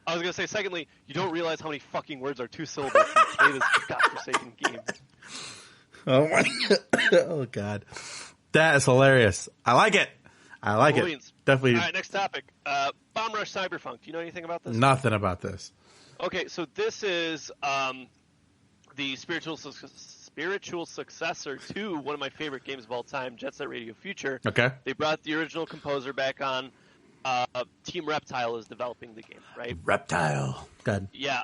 S3: I was gonna say, secondly, you don't realize how many fucking words are 2 syllables when you play this godforsaken game.
S2: Oh my god. Oh god. That is hilarious. I like it. Definitely.
S3: All right, next topic. Bomb Rush CyberFunk. Do you know anything about this?
S2: Nothing about this.
S3: Okay, so this is the spiritual successor to one of my favorite games of all time, Jet Set Radio Future.
S2: Okay.
S3: They brought the original composer back on. Team Reptile is developing the game, right?
S2: Reptile. Good.
S3: Yeah.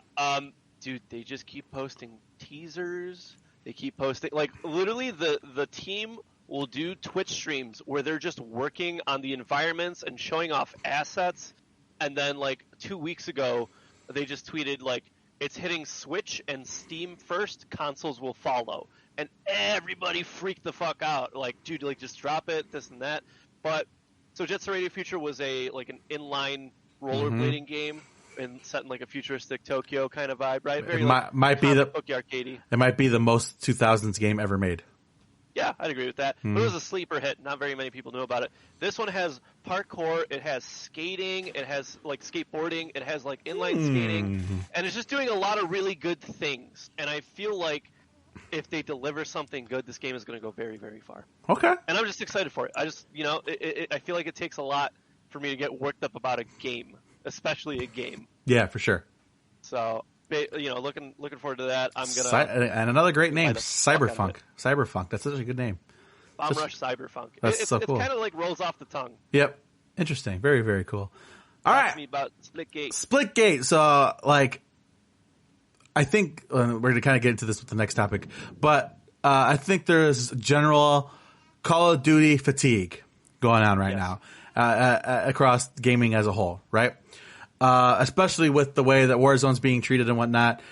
S3: Dude, they just keep posting teasers. They keep posting, like, literally the team will do Twitch streams where they're just working on the environments and showing off assets. And then, like, 2 weeks ago, they just tweeted, like, it's hitting Switch and Steam first, consoles will follow. And everybody freaked the fuck out. Like, dude, like, just drop it, this and that. But, so Jet Set Radio Future was an inline rollerblading game and set in, like, a futuristic Tokyo kind of vibe, right? Very,
S2: might be the
S3: arcadey.
S2: It might be the most 2000s game ever made.
S3: Yeah, I'd agree with that. But it was a sleeper hit. Not very many people knew about it. This one has parkour. It has skating. It has, like, skateboarding. It has, like, inline skating. And it's just doing a lot of really good things. And I feel like if they deliver something good, this game is going to go very, very far.
S2: Okay.
S3: And I'm just excited for it. I just, I feel like it takes a lot for me to get worked up about a game, especially a game.
S2: Yeah, for sure.
S3: So, looking forward to that. I'm gonna
S2: and another great name, CyberFunk. CyberFunk. That's such a good name.
S3: Bomb Rush CyberFunk.
S2: That's so cool.
S3: It kind of like rolls off the tongue.
S2: Yep. Interesting. Very, very cool. All
S3: Talk
S2: right.
S3: to me about Splitgate.
S2: Splitgate. So, like, I think we're going to kind of get into this with the next topic, but I think there's general Call of Duty fatigue going on right now across gaming as a whole, right? Especially with the way that Warzone's being treated and whatnot.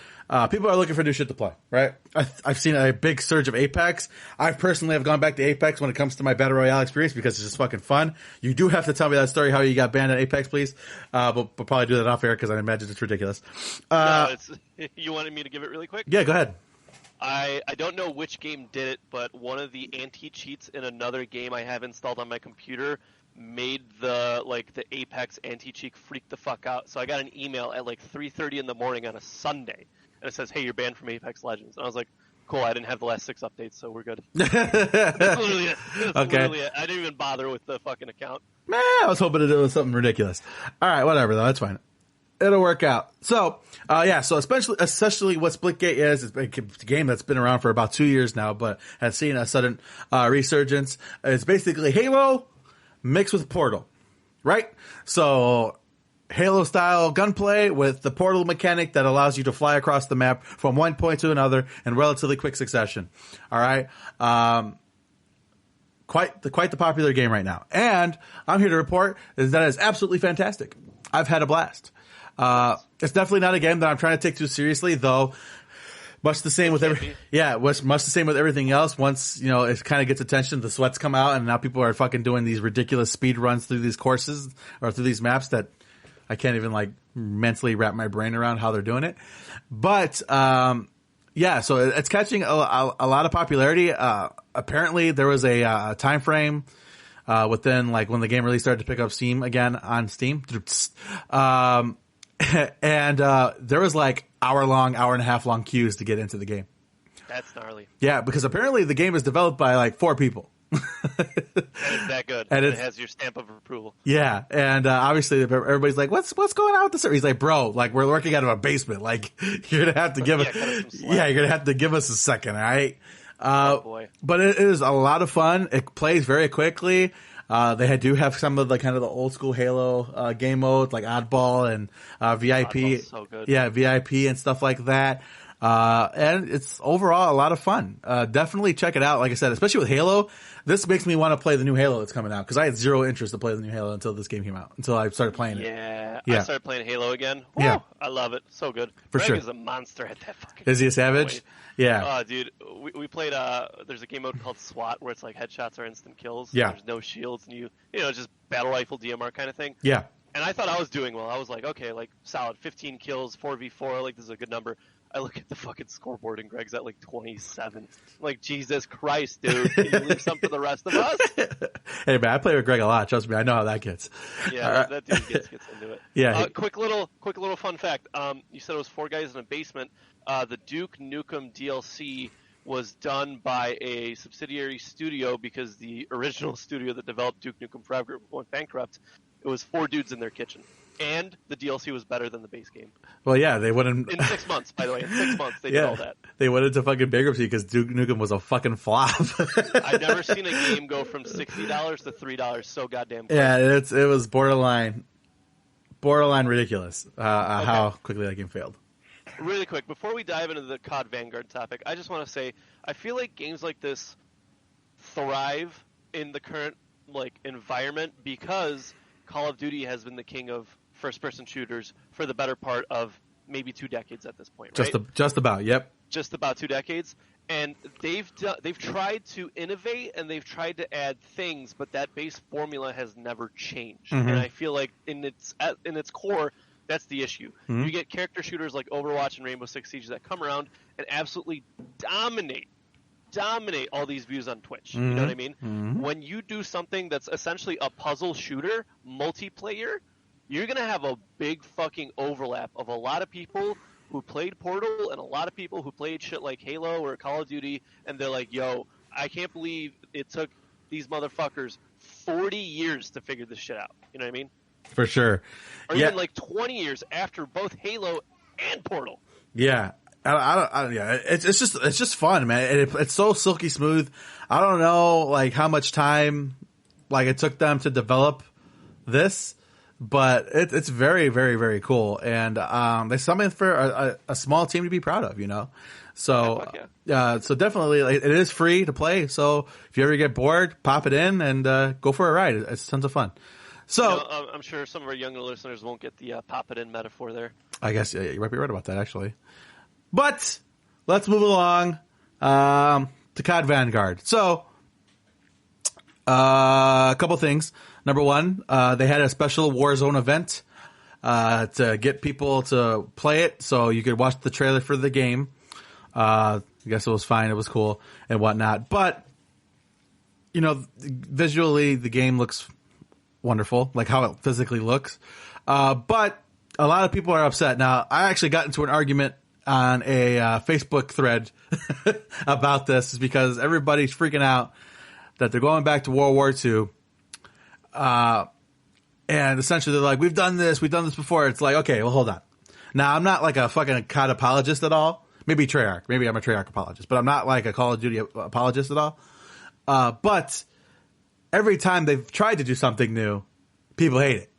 S2: People are looking for new shit to play, right? I've seen a big surge of Apex. I personally have gone back to Apex when it comes to my Battle Royale experience because it's just fucking fun. You do have to tell me that story, how you got banned at Apex, please. But we'll probably do that off air because I imagine it's ridiculous.
S3: You wanted me to give it really quick?
S2: Yeah, go ahead.
S3: I don't know which game did it, but one of the anti-cheats in another game I have installed on my computer made the Apex anti-cheat freak the fuck out. So I got an email at like 3:30 in the morning on a Sunday, and it says, "Hey, you're banned from Apex Legends." And I was like, "Cool, I didn't have the last 6 updates, so we're good." That's literally it. Literally it. I didn't even bother with the fucking account.
S2: Man, I was hoping it was something ridiculous. All right, whatever though, that's fine. It'll work out. So, so especially what Splitgate is, it's a game that's been around for about 2 years now, but has seen a sudden resurgence. It's basically Halo mixed with Portal, right? So, Halo-style gunplay with the Portal mechanic that allows you to fly across the map from one point to another in relatively quick succession. All right? Quite the popular game right now. And I'm here to report is that it's absolutely fantastic. I've had a blast. It's definitely not a game that I'm trying to take too seriously, though. Much the same with much the same with everything else. Once, it kind of gets attention, the sweats come out, and now people are fucking doing these ridiculous speed runs through these courses or through these maps that I can't even mentally wrap my brain around how they're doing it. But, so it's catching a lot of popularity. Apparently there was a time frame, within when the game really started to pick up steam again on Steam. And there was hour and a half long queues to get into the game.
S3: That's gnarly.
S2: Yeah, because apparently the game is developed by 4 people.
S3: And it's that good. And it has your stamp of approval.
S2: Yeah, and obviously everybody's like, "What's going on with this?" He's like, "Bro, we're working out of a basement. You're gonna have to give you're gonna have to give us a second, all right?"
S3: Oh boy!
S2: But it is a lot of fun. It plays very quickly. They do have some of the kind of the old school Halo game modes like Oddball and VIP.
S3: So good.
S2: Yeah, VIP and stuff like that. And it's overall a lot of fun. Definitely check it out. Like I said, especially with Halo, this makes me want to play the new Halo that's coming out because I had zero interest to play the new Halo until this game came out, until I started playing it.
S3: Yeah.
S2: Yeah.
S3: I started playing Halo again. Woo,
S2: Yeah.
S3: I love it. So good.
S2: For
S3: Greg
S2: sure.
S3: is a monster at that fucking
S2: Is he a
S3: game.
S2: savage?
S3: Wait.
S2: Yeah.
S3: Oh, dude, we played. There's a game mode called SWAT where it's like headshots are instant kills.
S2: Yeah.
S3: There's no shields and you know, just battle rifle DMR kind of thing.
S2: Yeah.
S3: And I thought I was doing well. I was like, okay, like solid 15 kills, 4v4. Like this is a good number. I look at the fucking scoreboard and Greg's at like 27. I'm like, Jesus Christ, dude, can you leave some for the rest of us?
S2: Hey man, I play with Greg a lot. Trust me, I know how that gets.
S3: Yeah, that dude gets into it.
S2: Yeah.
S3: Quick little fun fact. You said it was 4 guys in a basement. The Duke Nukem DLC was done by a subsidiary studio because the original studio that developed Duke Nukem Forever went bankrupt. It was 4 dudes in their kitchen. And the DLC was better than the base game.
S2: Well, yeah, they wouldn't.
S3: In 6 months, by the way. In 6 months, they did all that.
S2: They went into fucking bankruptcy because Duke Nukem was a fucking flop.
S3: I've never seen a game go from $60 to $3 so goddamn quick.
S2: Yeah, it was borderline ridiculous how quickly that game failed.
S3: Really quick, before we dive into the COD Vanguard topic, I just want to say I feel like games like this thrive in the current environment because Call of Duty has been the king of first-person shooters for the better part of maybe 2 decades at this point, right?
S2: Just about, yep.
S3: Just about 2 decades, and they've tried to innovate and they've tried to add things, but that base formula has never changed.
S2: Mm-hmm.
S3: And I feel like in its core, that's the issue.
S2: Mm-hmm.
S3: You get character shooters like Overwatch and Rainbow Six Siege that come around and absolutely dominate all these views on Twitch.
S2: Mm-hmm.
S3: You know what I mean?
S2: Mm-hmm.
S3: When you do something that's essentially a puzzle shooter, multiplayer, you're going to have a big fucking overlap of a lot of people who played Portal and a lot of people who played shit like Halo or Call of Duty, and they're like, yo, I can't believe it took these motherfuckers 40 years to figure this shit out. You know what I mean?
S2: For sure.
S3: Or even 20 years after both Halo and Portal.
S2: Yeah. It's just fun, man. It's so silky smooth. I don't know how much time it took them to develop this, but it's very, very, very cool. And there's something for a small team to be proud of, you know. So so definitely it is free to play. So if you ever get bored, pop it in and go for a ride. It's tons of fun. So
S3: I'm sure some of our younger listeners won't get the pop it in metaphor there.
S2: I guess you might be right about that, actually. But let's move along to COD Vanguard. So a couple things. Number one, they had a special Warzone event to get people to play it, so you could watch the trailer for the game. I guess it was fine. It was cool and whatnot. But, visually, the game looks wonderful, like how it physically looks. But a lot of people are upset. Now, I actually got into an argument on a Facebook thread about this because everybody's freaking out that they're going back to World War II. And essentially they're like, we've done this before. It's like, okay, well, hold on. Now, I'm not a fucking COD apologist at all. Maybe Treyarch. Maybe I'm a Treyarch apologist, but I'm not a Call of Duty apologist at all. But every time they've tried to do something new, people hate it,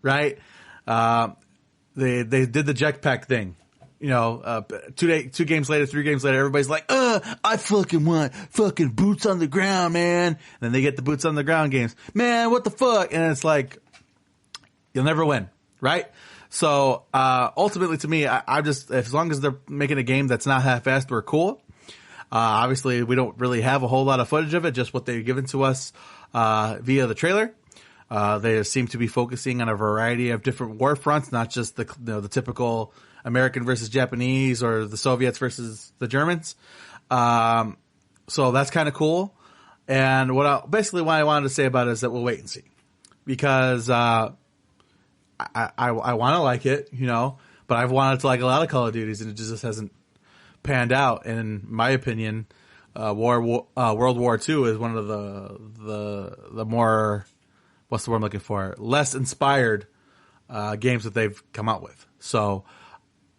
S2: right? They did the jetpack thing. 2 games later, 3 games later, everybody's like, I fucking want fucking boots on the ground, man. And then they get the boots on the ground games. Man, what the fuck? And it's like, you'll never win, right? So, ultimately to me, I just, as long as they're making a game that's not half-assed, we're cool. Obviously we don't really have a whole lot of footage of it, just what they've given to us, via the trailer. They seem to be focusing on a variety of different war fronts, not just the typical American versus Japanese or the Soviets versus the Germans. So that's kind of cool. And what I wanted to say about it is that we'll wait and see, because I want to like it, but I've wanted to like a lot of Call of Duties and it just hasn't panned out. And in my opinion, World War II is one of the more, what's the word I'm looking for? Less inspired games that they've come out with. So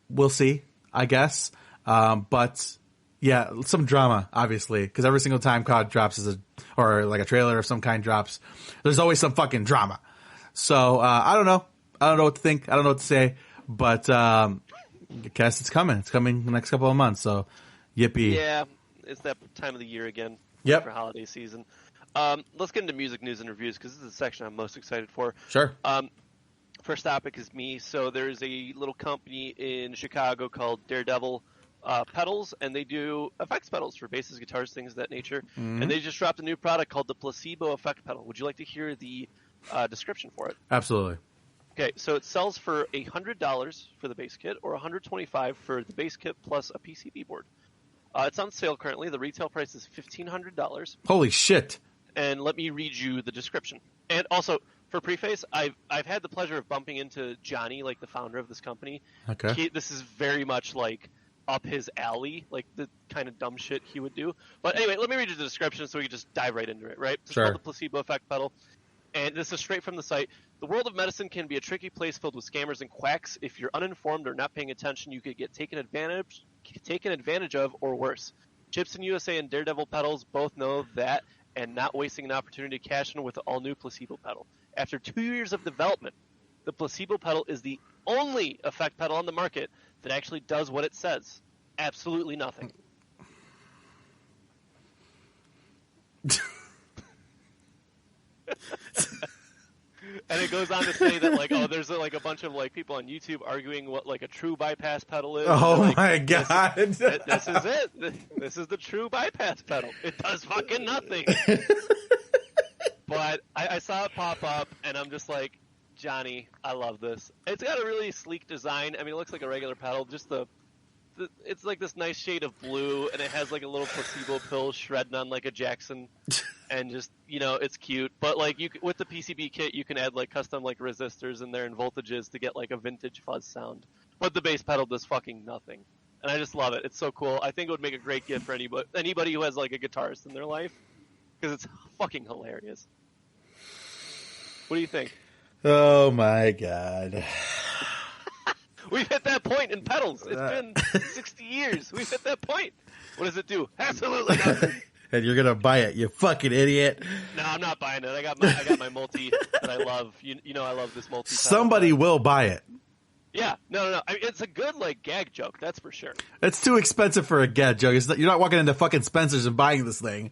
S2: we'll see, I guess. But yeah, some drama, obviously, because every single time COD drops or a trailer of some kind drops, there's always some fucking drama. So I don't know. I don't know what to think. I don't know what to say. But Guess it's coming. It's coming in the next couple of months. So, yippee!
S3: Yeah, it's that time of the year again.
S2: Yep.
S3: For holiday season. Let's get into music news and reviews because this is the section I'm most excited for.
S2: Sure.
S3: First topic is me. So there's a little company in Chicago called DareDevil Pedals, and they do effects pedals for basses, guitars, things of that nature. And they just dropped a new product called the Placebo Effect Pedal. Would you like to hear the description for it?
S2: Absolutely.
S3: Okay, so it sells for $100 for the base kit or $125 for the base kit plus a PCB board. It's on sale currently. The retail price is $1,500.
S2: Holy shit!
S3: And let me read you the description. And also, for preface, I've had the pleasure of bumping into Johnny, like the founder of this company.
S2: Okay.
S3: This is very much like up his alley, like the kind of dumb shit he would do. But anyway, let me read you the description so we can just dive right into it, right? It's
S2: Sure.
S3: called the Placebo Effect Pedal. And this is straight from the site. The world of medicine can be a tricky place filled with scammers and quacks. If you're uninformed or not paying attention, you could get taken advantage of, or worse. Gibson USA and DareDevil pedals both know that, and not wasting an opportunity to cash in with the all-new Placebo pedal. After 2 years of development, the Placebo pedal is the only effect pedal on the market that actually does what it says. Absolutely nothing. And it goes on to say that, like, oh, there's like a bunch of like people on YouTube arguing what like a true bypass pedal is.
S2: Oh
S3: like,
S2: my god!
S3: This is it. This is the true bypass pedal. It does fucking nothing. But I saw it pop up, and I'm just like, Johnny, I love this. It's got a really sleek design. I mean, it looks like a regular pedal. Just it's like this nice shade of blue, and it has like a little placebo pill shredding on like a Jackson, and just, you know, it's cute. But like with the PCB kit, you can add like custom like resistors in there and voltages to get like a vintage fuzz sound. But the bass pedal does fucking nothing, and I just love it. It's so cool. I think it would make a great gift for anybody who has like a guitarist in their life, because it's fucking hilarious. What do you think?
S2: Oh my god!
S3: We've hit that point in pedals. It's been 60 years. We've hit that point. What does it do? Absolutely nothing.
S2: And you're gonna buy it, you fucking idiot.
S3: No, I'm not buying it. I got my multi that I love. You know I love this multi.
S2: Somebody will buy it.
S3: Yeah. No. I mean, it's a good like gag joke. That's for sure.
S2: It's too expensive for a gag joke. You're not walking into fucking Spencer's and buying this thing.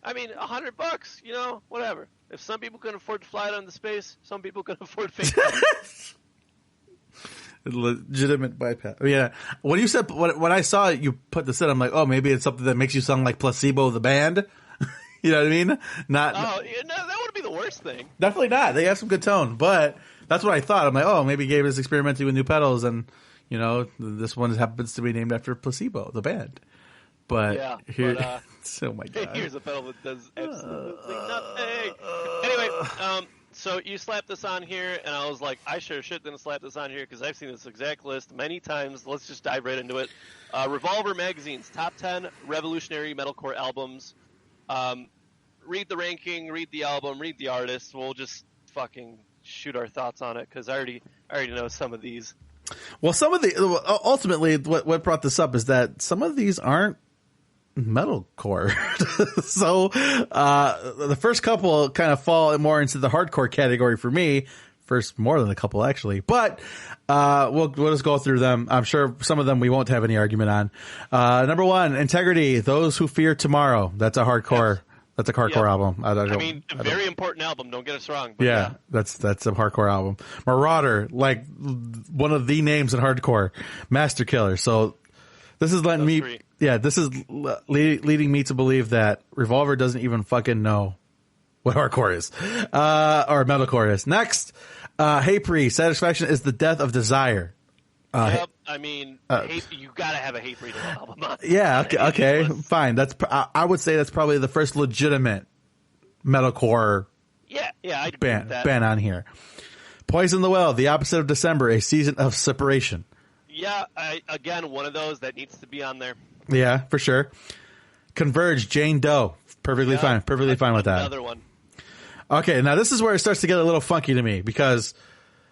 S3: I mean, $100. You know, whatever. If some people can afford to fly it into space, some people can afford fake.
S2: Legitimate bypass. Yeah. When you said, when I saw you put this in, I'm like, oh, maybe it's something that makes you sound like Placebo the band. You know what I mean?
S3: Oh, no, that wouldn't be the worst thing.
S2: Definitely not. They have some good tone, but that's what I thought. I'm like, oh, maybe Gabe is experimenting with new pedals, and you know, this one happens to be named after Placebo the band. But
S3: yeah,
S2: here, oh my god,
S3: here's a pedal that does absolutely nothing. Anyway, so you slapped this on here, and I was like, I sure shit didn't slap this on here because I've seen this exact list many times. Let's just dive right into it. Revolver Magazine's top 10 revolutionary metalcore albums. Read the ranking, read the album, read the artist. We'll just fucking shoot our thoughts on it because I already know some of these.
S2: Well, some of the ultimately what brought this up is that some of these aren't metalcore. So the first couple kind of fall more into the hardcore category for me. First, more than a couple actually, but we'll just go through them. I'm sure some of them we won't have any argument on. Number 1, Integrity, Those Who Fear Tomorrow. That's a hardcore. Yep. That's a hardcore album. I
S3: mean, a very important album. Don't get us wrong. But
S2: yeah, that's a hardcore album. Marauder, like one of the names in hardcore. Master Killer. So this is letting me. Three. Yeah, this is leading me to believe that Revolver doesn't even fucking know what hardcore is, or metalcore is. Next, Hatebreed, Satisfaction is the Death of Desire.
S3: Yep. I mean, you gotta have a Hatebreed album.
S2: Yeah. Okay. Fine. I would say that's probably the first legitimate metalcore.
S3: Yeah. I'd
S2: band on here. Poison the Well, The Opposite of December, A Season of Separation. Yeah.
S3: Again, one of those that needs to be on there.
S2: Yeah, for sure. Converge, Jane Doe. Perfectly fine. Perfectly fine with that.
S3: Another one.
S2: Okay. Now this is where it starts to get a little funky to me because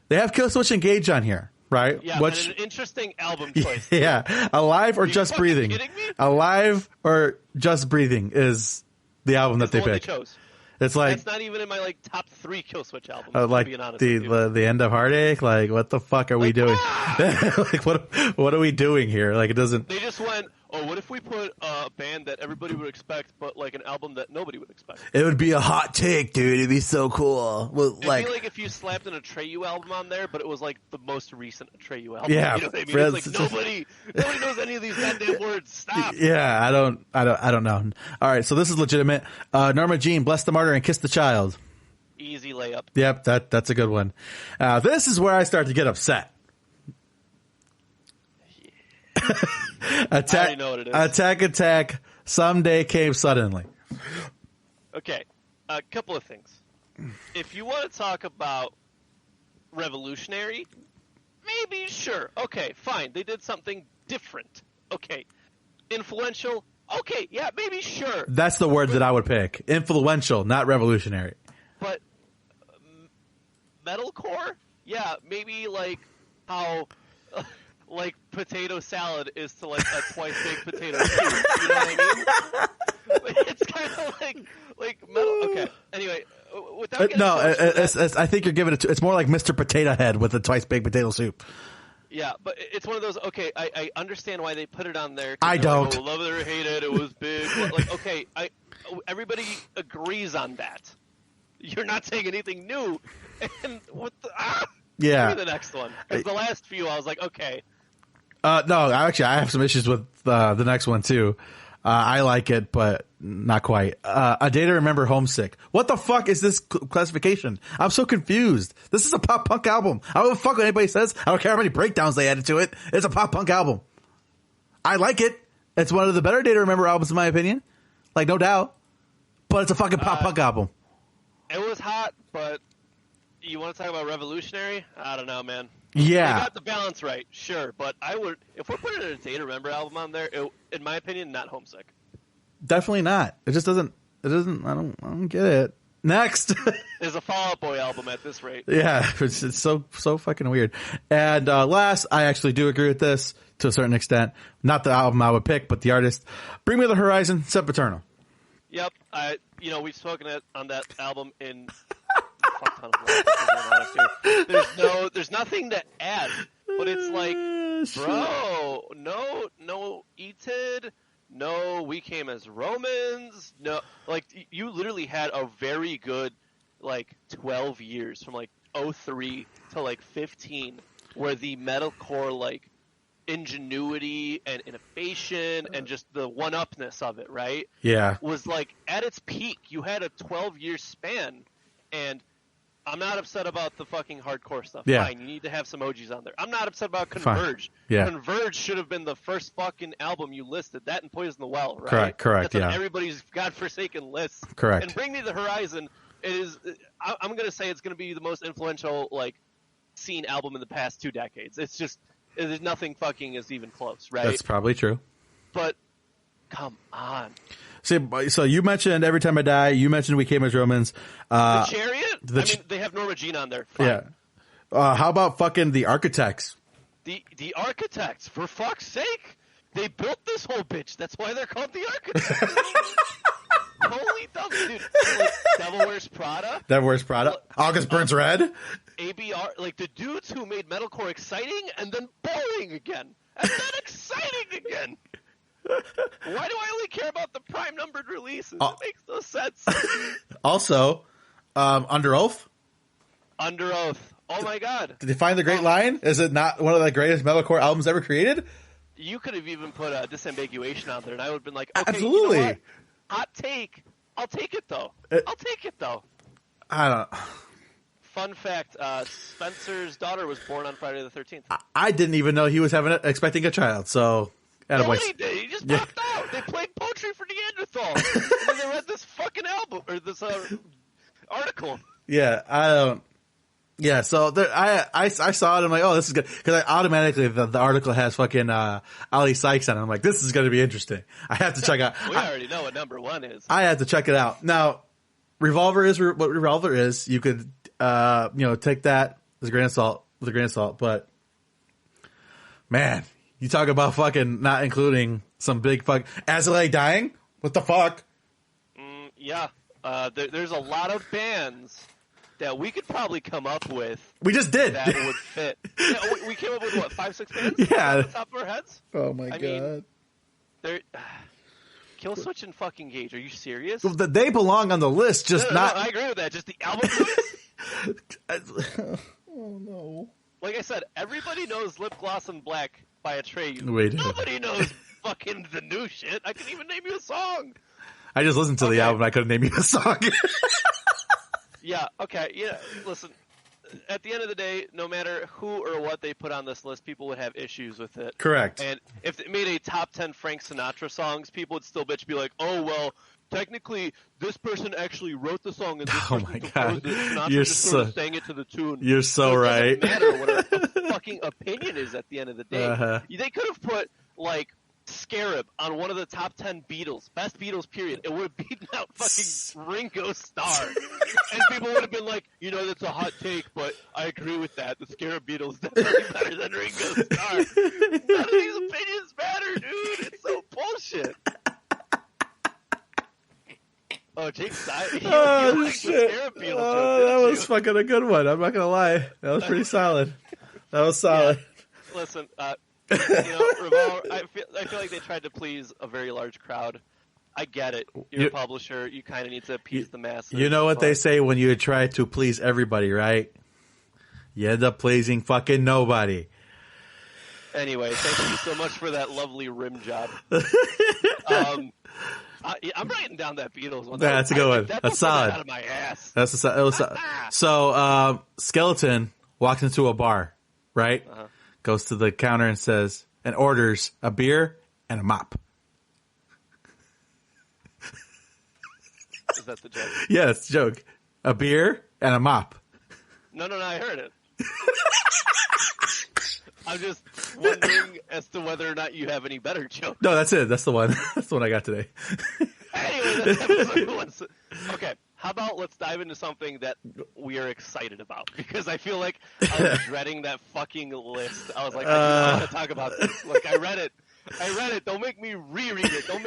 S2: they have Killswitch Engage on here. Right?
S3: Yeah, and an interesting album choice.
S2: Yeah. Alive or Just Breathing.
S3: Kidding me?
S2: Alive or Just Breathing is the album that they pick.
S3: They chose.
S2: It's like
S3: that's not even in my like top 3 Killswitch albums.
S2: like
S3: being honest with you.
S2: the end of Heartache. Like, what the fuck are we doing? Like, what are we doing here? Like, it doesn't.
S3: They just went, oh, what if we put a band that everybody would expect, but like an album that nobody would expect?
S2: It would be a hot take, dude. It'd be so cool. Well,
S3: It'd be like if you slapped an Atreyu album on there, but it was like the most recent Atreyu album.
S2: Yeah,
S3: you know what I mean? It's like nobody knows any of these goddamn words. Stop.
S2: Yeah, I don't know. All right, so this is legitimate. Norma Jean, Bless the Martyr and Kiss the Child.
S3: Easy layup.
S2: Yep, that's a good one. This is where I start to get upset.
S3: I already know what it is.
S2: Attack. Someday came suddenly.
S3: Okay, a couple of things. If you want to talk about revolutionary, maybe sure. Okay, fine. They did something different. Okay, influential. Okay, yeah, maybe sure.
S2: That's the word that I would pick. Influential, not revolutionary.
S3: But metalcore, yeah, maybe like how. Like potato salad is to like a twice baked potato soup. You know what I mean? It's kind of like metal. Okay. Anyway, without getting
S2: I think you're giving it. It's more like Mr. Potato Head with the twice baked potato soup.
S3: Yeah, but it's one of those. Okay, I understand why they put it on there.
S2: I don't.
S3: Like, love it or hate it. It was big. But like, okay, everybody agrees on that. You're not saying anything new. And what the?
S2: Yeah.
S3: Give me the next one. Because the last few, I was like, okay.
S2: No, actually, I have some issues with the next one too. I like it, but not quite. A Day to Remember, Homesick. What the fuck is this classification? I'm so confused. This is a pop punk album. I don't give a fuck what anybody says. I don't care how many breakdowns they added to it. It's a pop punk album. I like it. It's one of the better Day to Remember albums in my opinion. Like, no doubt. But it's a fucking pop punk album.
S3: It was hot, but you want to talk about revolutionary? I don't know, man.
S2: Yeah.
S3: They got the balance right, sure, but I would, if we're putting a Day to Remember album on there, in my opinion, not Homesick.
S2: Definitely not. It just doesn't, I don't get it. Next.
S3: There's a Fall Out Boy album at this rate.
S2: Yeah, it's so fucking weird. And last, I actually do agree with this to a certain extent. Not the album I would pick, but the artist. Bring Me the Horizon, Sempiternal.
S3: Yep, we've spoken on that album in a fuck ton of words. There's nothing to add, but it's like, bro, no ETID, no We Came as Romans, no, like you literally had a very good like 12 years from like 03 to like 15 where the metalcore like ingenuity and innovation and just the one-upness of it, right?
S2: Yeah.
S3: Was like at its peak. You had a 12-year span, and I'm not upset about the fucking hardcore stuff.
S2: Yeah.
S3: Fine, you need to have some OGs on there. I'm not upset about Converge.
S2: Fine. Yeah.
S3: Converge should have been the first fucking album you listed. That and Poison the Well, right?
S2: Correct,
S3: That's on
S2: yeah.
S3: everybody's godforsaken list.
S2: Correct.
S3: And Bring Me the Horizon is, I'm going to say it's going to be the most influential, like, scene album in the past 2 decades. It's just, there's nothing fucking is even close, right?
S2: That's probably true.
S3: But, come on.
S2: See, so you mentioned Every Time I Die. You mentioned We Came as Romans.
S3: The Chariot? They have Norma Jean on there. Fine.
S2: Yeah. How about fucking The Architects?
S3: The Architects, for fuck's sake. They built this whole bitch. That's why they're called The Architects. Holy dumb, dude. Like, Devil Wears Prada.
S2: Devil Wears Prada. August Burns Red.
S3: ABR, like the dudes who made metalcore exciting and then boring again. And then exciting again. Why do I only care about the prime numbered releases? It makes no sense.
S2: Also, Under Oath.
S3: Under Oath. Oh my god.
S2: Did you find the great line? Is it not one of the greatest metalcore albums ever created?
S3: You could have even put a Disambiguation out there and I would have been like, okay,
S2: absolutely.
S3: You know what? Hot take. I'll take it though.
S2: I don't.
S3: Fun fact, Spencer's daughter was born on Friday the 13th.
S2: I didn't even know he was expecting a child, so...
S3: Yeah, he did. He just popped out. They played poetry for Neanderthals. And then they read this fucking album, or this article.
S2: Yeah, I don't... Yeah, so I saw it, I'm like, oh, this is good. Because I automatically, the article has fucking Ali Sykes on it. I'm like, this is going to be interesting. I have to check out...
S3: We already know what number 1 is.
S2: I have to check it out. Now, Revolver is what Revolver is. You could... take that with a grain of salt, but man, you talk about fucking not including some big fuck As I Lay Dying. What the fuck?
S3: Yeah. There's a lot of bands that we could probably come up with.
S2: We just did.
S3: That would fit. Yeah, we came up with what, 5, 6 bands?
S2: Yeah.
S3: Off the top of our heads?
S2: Oh my god.
S3: Mean, they're Killswitch and fucking Gage. Are you serious?
S2: Well, they belong on the list, just not.
S3: No, I agree with that. Just the album choice?
S2: Oh no.
S3: Like I said, everybody knows Lip Gloss and Black by Atreyu.
S2: Wait.
S3: Nobody knows fucking the new shit. I can even name you a song.
S2: I just listened to the album. I couldn't name you a song.
S3: Yeah. Okay. Yeah. Listen. At the end of the day, no matter who or what they put on this list, people would have issues with it.
S2: Correct.
S3: And if it made a top 10 Frank Sinatra songs, people would still bitch, be like, "Oh well, technically, this person actually wrote the song, and this person composed it. Sinatra just sort of sang it to the tune."
S2: You're so right.
S3: It doesn't matter what our fucking opinion is at the end of the day.
S2: Uh-huh.
S3: They could have put like Scarab on one of the top 10 Beatles, best Beatles period. It would have beaten out fucking Ringo Starr. And people would have been like, that's a hot take, but I agree with that. The Scarab Beatles definitely better than Ringo Starr. None of these opinions matter, dude. It's so bullshit. Oh, Jake's dying.
S2: Oh, shit. That was fucking a good one. I'm not going to lie. That was pretty solid. That was solid.
S3: Yeah. Listen, Revolver, I feel like they tried to please a very large crowd. I get it. You're a publisher. You kind of need to appease the masses.
S2: You know what they say when you try to please everybody, right? You end up pleasing fucking nobody.
S3: Anyway, thank you so much for that lovely rim job. I'm writing down that Beatles one.
S2: That's a good one. That's solid.
S3: Out of my ass.
S2: So, Skeleton walks into a bar, right?
S3: Uh-huh.
S2: Goes to the counter and says, and orders a beer and a mop.
S3: Is that the joke?
S2: Yeah, it's a joke. A beer and a mop.
S3: No, I heard it. I'm just wondering as to whether or not you have any better jokes.
S2: No, that's it. That's the one. That's the one I got today.
S3: Anyway, that's okay. How about let's dive into something that we are excited about? Because I feel like I was dreading that fucking list. I was like, I want to talk about this. Look, I read it. Don't make me reread it. Don't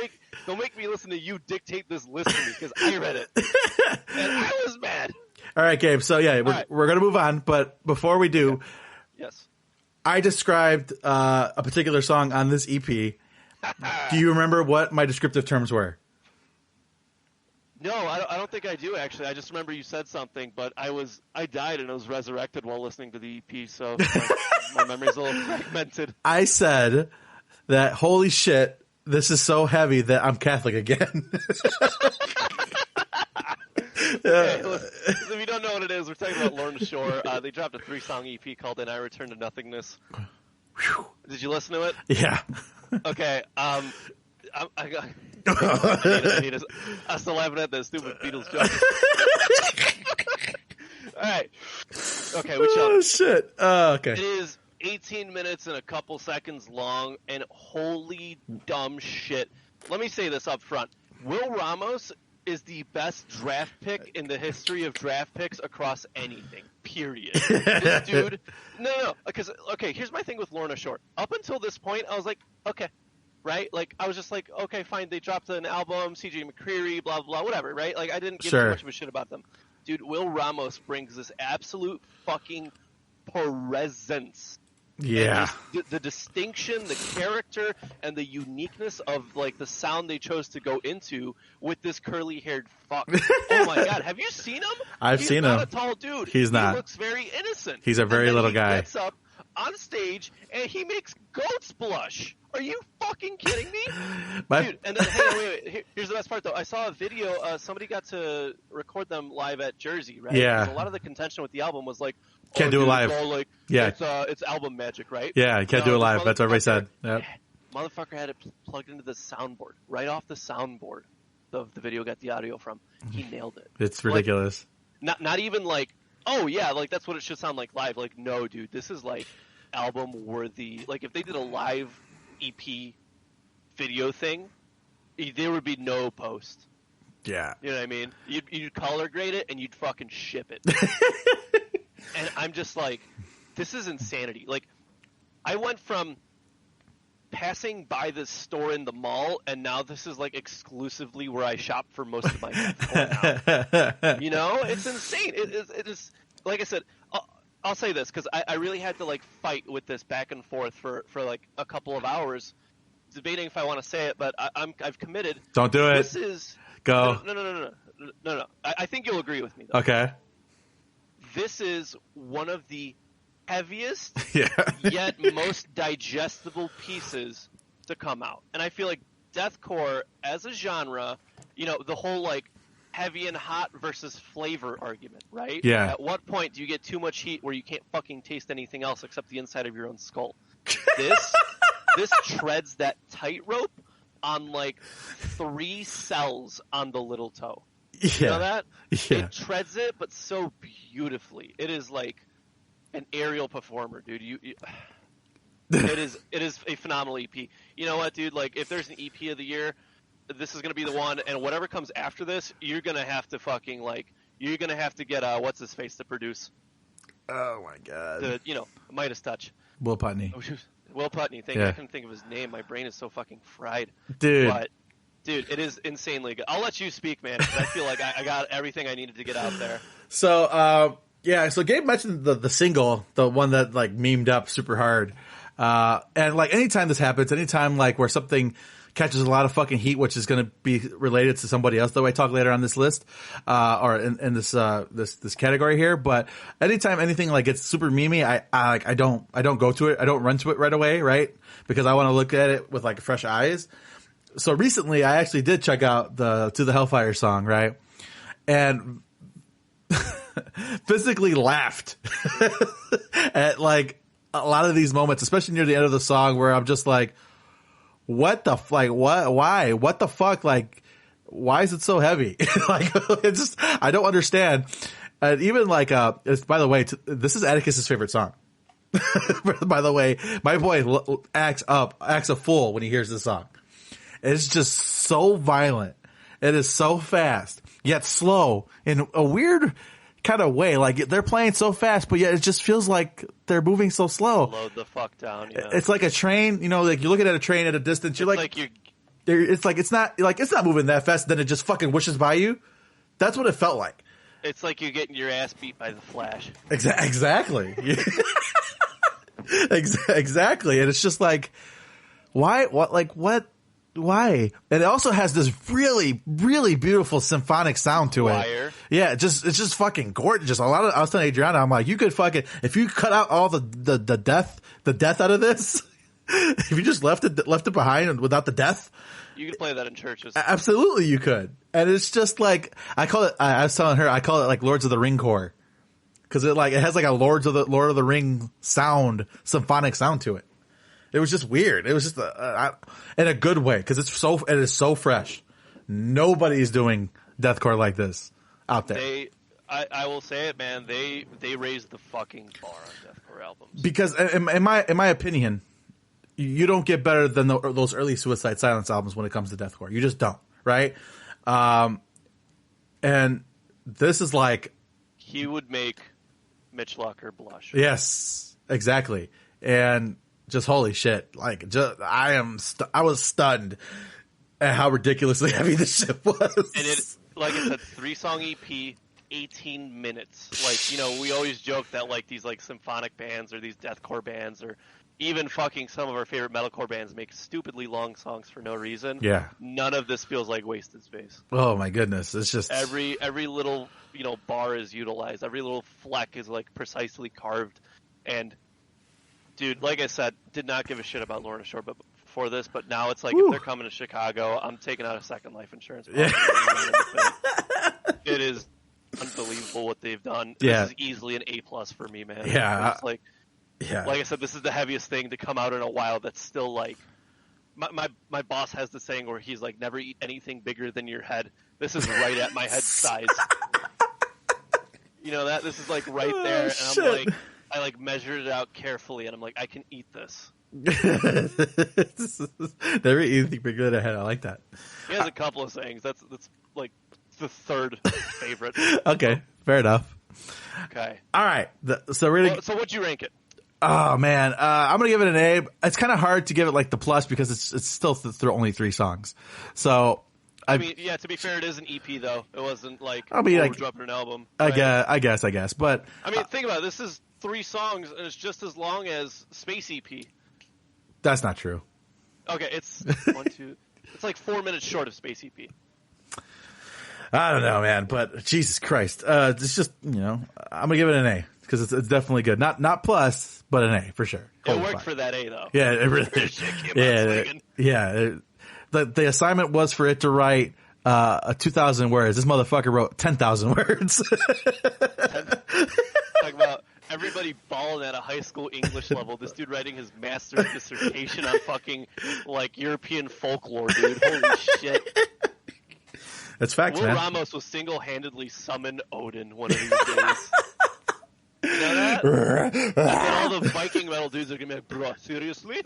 S3: make me listen to you dictate this list to me because I read it. And I was mad.
S2: All right, Gabe. So, yeah, we're going to move on. But before we do,
S3: yes,
S2: I described a particular song on this EP. Do you remember what my descriptive terms were?
S3: No, I don't think I do, actually. I just remember you said something, but I died and I was resurrected while listening to the EP, so my memory's a little fragmented.
S2: I said that, holy shit, this is so heavy that I'm Catholic again.
S3: Okay, if you don't know what it is, we're talking about Lorna Shore. They dropped a 3-song EP called And I Return to Nothingness. Did you listen to it?
S2: Yeah.
S3: Okay, I still laughing at that stupid Beatles joke. Alright. Okay, which
S2: Oh, shit. Okay.
S3: It is 18 minutes and a couple seconds long, and holy dumb shit. Let me say this up front. Will Ramos is the best draft pick in the history of draft picks across anything, period. This dude... No. Because, okay, here's my thing with Lorna Shore. Up until this point, I was like, okay, right? Like, I was just like, okay, fine, they dropped an album, CJ McCreery, blah, blah, whatever, right? Like, I didn't give too much of a shit about them. Dude, Will Ramos brings this absolute fucking presence.
S2: Yeah.
S3: The distinction, the character, and the uniqueness of, like, the sound they chose to go into with this curly-haired fuck. Oh, my God. Have you seen him?
S2: I've seen him.
S3: He's not a tall dude.
S2: He's not.
S3: He looks very innocent.
S2: He's a very little guy.
S3: He gets up on stage, and he makes goats blush. Are you fucking kidding me? Dude, and then, wait. Here's the best part, though. I saw a video. Somebody got to record them live at Jersey, right?
S2: Yeah.
S3: Because a lot of the contention with the album was like,
S2: can't do it live.
S3: Like,
S2: yeah.
S3: It's album magic, right?
S2: Yeah, you can't do it live. That's what everybody said. Yep.
S3: Motherfucker had it plugged into the soundboard. Right off the soundboard the video got the audio from. He nailed it.
S2: It's ridiculous.
S3: Like, not even like, oh yeah, like that's what it should sound like live. Like, no, dude, this is like album worthy. Like if they did a live EP video thing, there would be no post.
S2: Yeah.
S3: You know what I mean? You'd color grade it and you'd fucking ship it. And I'm just like, this is insanity. Like, I went from passing by this store in the mall, and now this is like exclusively where I shop for most of my deathcore now. You know, it's insane. It is like I said. I'll say this because I really had to like fight with this back and forth for like a couple of hours, debating if I want to say it, but I've committed.
S2: Don't do it.
S3: This is
S2: go.
S3: No. I think you'll agree with me, though.
S2: Okay.
S3: This is one of the heaviest
S2: yet
S3: most digestible pieces to come out, and I feel like deathcore as a genre, you know, the whole like heavy and hot versus flavor argument, right?
S2: Yeah.
S3: At what point do you get too much heat where you can't fucking taste anything else except the inside of your own skull? This treads that tightrope on like 3 cells on the little toe.
S2: Yeah.
S3: You know that?
S2: Yeah.
S3: It treads it, but so beautifully. It is like an aerial performer, dude. It is a phenomenal EP. You know what, dude? Like, if there's an EP of the year, this is going to be the one, and whatever comes after this, you're going to have to fucking, like, you're going to have to get, what's-his-face to produce.
S2: Oh, my God.
S3: The, you know, Midas Touch.
S2: Will Putney.
S3: Will Putney. I couldn't think of his name. My brain is so fucking fried.
S2: Dude.
S3: But, dude, it is insanely good. I'll let you speak, man, because I feel like I got everything I needed to get out there.
S2: So, so Gabe mentioned the single, the one that, like, memed up super hard. And, like, anytime this happens, anytime, like, where something catches a lot of fucking heat, which is going to be related to somebody else, though I talk later on this list, or in this category here. But anytime anything like gets super memey, I don't go to it. I don't run to it right away, right? Because I want to look at it with like fresh eyes. So recently I actually did check out the To the Hellfire song, right? And physically laughed at like a lot of these moments, especially near the end of the song where I'm just like, what the why? What the fuck? Like, why is it so heavy? Like, it's just, I don't understand. And even like, by the way, this is Atticus's favorite song. By the way, my boy acts a fool when he hears this song. It's just so violent. It is so fast, yet slow in a weird kind of way. Like, they're playing so fast, but yet it just feels like they're moving so slow.
S3: Slow the fuck down. Yeah.
S2: It's like a train, you know, like you're looking at a train at a distance. You're it's not moving that fast. Then it just fucking whooshes by you. That's what it felt like.
S3: It's like you're getting your ass beat by the Flash.
S2: Exactly. Exactly. And it's just like, why? What? Like what? Why? And it also has this really, really beautiful symphonic sound to it. Yeah, it's just fucking gorgeous. I was telling Adriana, I'm like, you could fucking, if you cut out all the death out of this, if you just left it behind without the death,
S3: you could play that in churches.
S2: Absolutely, you could. And it's just like, I was telling her, I call it like Lords of the Ring core, because it has like a Lord of the Ring symphonic sound to it. It was just weird. It was just in a good way, because it is so fresh. Nobody's doing deathcore like this out there.
S3: I will say it, man. They raised the fucking bar on deathcore albums.
S2: Because in my opinion, you don't get better than those early Suicide Silence albums when it comes to deathcore. You just don't, right? And this is like,
S3: he would make Mitch Locker blush.
S2: Yes, exactly. And just holy shit! Like, I was stunned at how ridiculously heavy this shit was.
S3: And it, like I said, 3-song EP, 18 minutes. Like, you know, we always joke that like these like symphonic bands or these deathcore bands or even fucking some of our favorite metalcore bands make stupidly long songs for no reason.
S2: Yeah.
S3: None of this feels like wasted space.
S2: Oh my goodness! It's just
S3: every little, you know, bar is utilized. Every little fleck is like precisely carved. And dude, like I said, did not give a shit about Lorna Shore before this, but now it's like, if they're coming to Chicago, I'm taking out a second life insurance policy. Yeah. It is unbelievable what they've done.
S2: Yeah.
S3: This is easily an A+ for me, man.
S2: Yeah.
S3: It's like I said, this is the heaviest thing to come out in a while that's still like, my boss has the saying where he's like, never eat anything bigger than your head. This is right at my head size. You know that? This is like right there. And
S2: shit.
S3: I'm like, I like measured it out carefully, and I'm like, I can eat this.
S2: Never eat anything bigger than a head. I like that.
S3: He has a couple of sayings. That's like the third favorite.
S2: Okay, fair enough.
S3: Okay.
S2: All right. So what'd you
S3: rank it?
S2: Oh man, I'm gonna give it an A. It's kind of hard to give it like the plus because it's still only 3 songs. So
S3: I mean, yeah. To be fair, it is an EP though. It wasn't like
S2: we're
S3: dropping an album.
S2: Right? I guess. But
S3: I mean, think about it. This is 3 songs and it's just as long as Space EP.
S2: That's not true.
S3: Okay, it's 1, 2. It's like 4 minutes short of Space EP.
S2: I don't know, man. But Jesus Christ, it's just I'm gonna give it an A. Because it's definitely good. Not plus, but an A for sure.
S3: It worked for that A though.
S2: Yeah, it really. Yeah. The assignment was for it to write 2,000 words. This motherfucker wrote 10,000 words.
S3: Talk about everybody balling at a high school English level. This dude writing his master's dissertation on fucking like European folklore, dude. Holy shit.
S2: That's facts,
S3: Will
S2: man.
S3: Ramos will single-handedly summon Odin one of these days. You know that? And then all the Viking metal dudes are gonna be like, bro, seriously?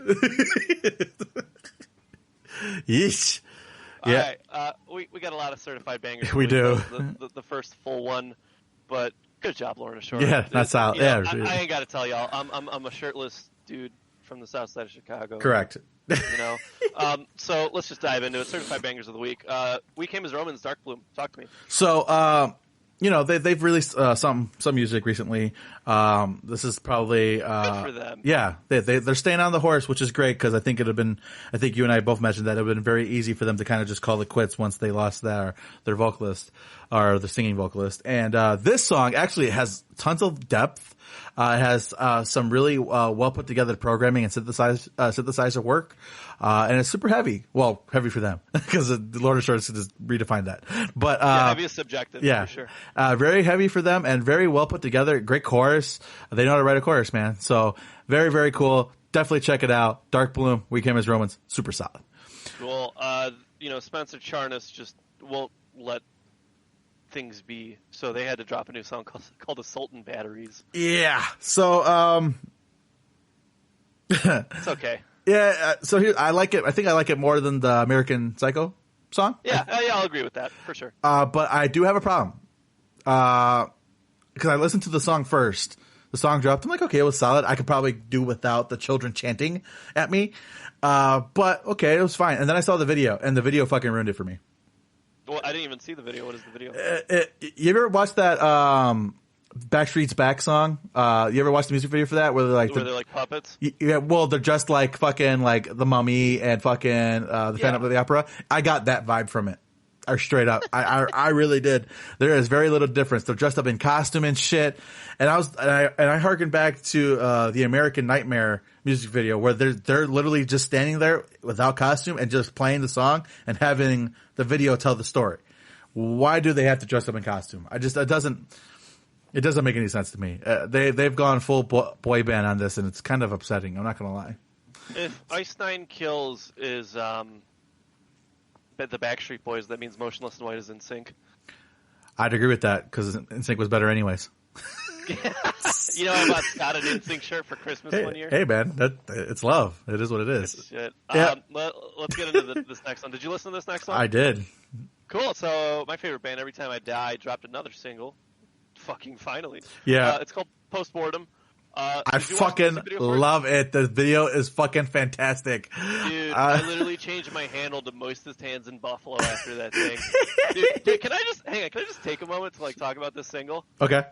S2: Yeesh. Yeah.
S3: All right, we got a lot of certified bangers.
S2: We do.
S3: The first full one, but good job, Lorna Shore.
S2: Yeah, that's out. Yeah,
S3: I ain't got to tell y'all. I'm a shirtless dude from the south side of Chicago.
S2: Correct. So
S3: let's just dive into it. Certified bangers of the week. We came as Romans, Darkbloom. Talk to me.
S2: So, they've released some music recently. This is probably
S3: good for them.
S2: Yeah, they're staying on the horse, which is great because I think you and I both mentioned that it would have been very easy for them to kind of just call it quits once they lost their vocalist or the singing vocalist. And this song actually has tons of depth. It has some really well put together programming and synthesizer work, and it's super heavy. Well, heavy for them because the Lorna Shore just redefined that. But
S3: heavy is subjective.
S2: Yeah,
S3: for sure.
S2: Very heavy for them and very well put together. Great chorus. They know how to write a chorus, man. So very, very cool. Definitely check it out. Darkbloom, We Came as Romans, super solid.
S3: Cool. Spencer Charnas just won't let things be, so they had to drop a new song called the Sultan Batteries.
S2: Yeah. So
S3: it's okay.
S2: Yeah. So here, I like it. I think I like it more than the American Psycho song.
S3: Yeah, I'll agree with that for sure.
S2: But I do have a problem. Because I listened to the song first. The song dropped. I'm like, okay, it was solid. I could probably do without the children chanting at me. But okay, it was fine. And then I saw the video, and the video fucking ruined it for me.
S3: Well, I didn't even see the video. What is the video?
S2: You ever watch that Backstreet's Back song? You ever watch the music video for that? Where they're like
S3: puppets?
S2: Yeah, well, they're just like fucking like the Mummy and fucking the Phantom of the Opera. I got that vibe from it. Or straight up. I really did. There is very little difference. They're dressed up in costume and shit. And I harkened back to the American Nightmare music video where they're literally just standing there without costume and just playing the song and having the video tell the story. Why do they have to dress up in costume? It doesn't make any sense to me. They've gone full boy band on this and it's kind of upsetting. I'm not gonna lie.
S3: If Ice Nine Kills is the Backstreet Boys, that means Motionless in White is NSYNC.
S2: I'd agree with that because NSYNC was better anyways.
S3: I bought Scott an NSYNC shirt for Christmas one year.
S2: Hey man, it's love. It is what it is.
S3: Shit.
S2: Yeah.
S3: Let's get into this next one. Did you listen to this next song?
S2: I did.
S3: Cool. So my favorite band, Every Time I Die, dropped another single. Fucking finally.
S2: Yeah.
S3: It's called Post Boredom.
S2: I fucking love it. The video is fucking fantastic.
S3: Dude, I literally changed my handle to Moistest Hands in Buffalo after that thing. Dude, can I just take a moment to talk about this single?
S2: Okay.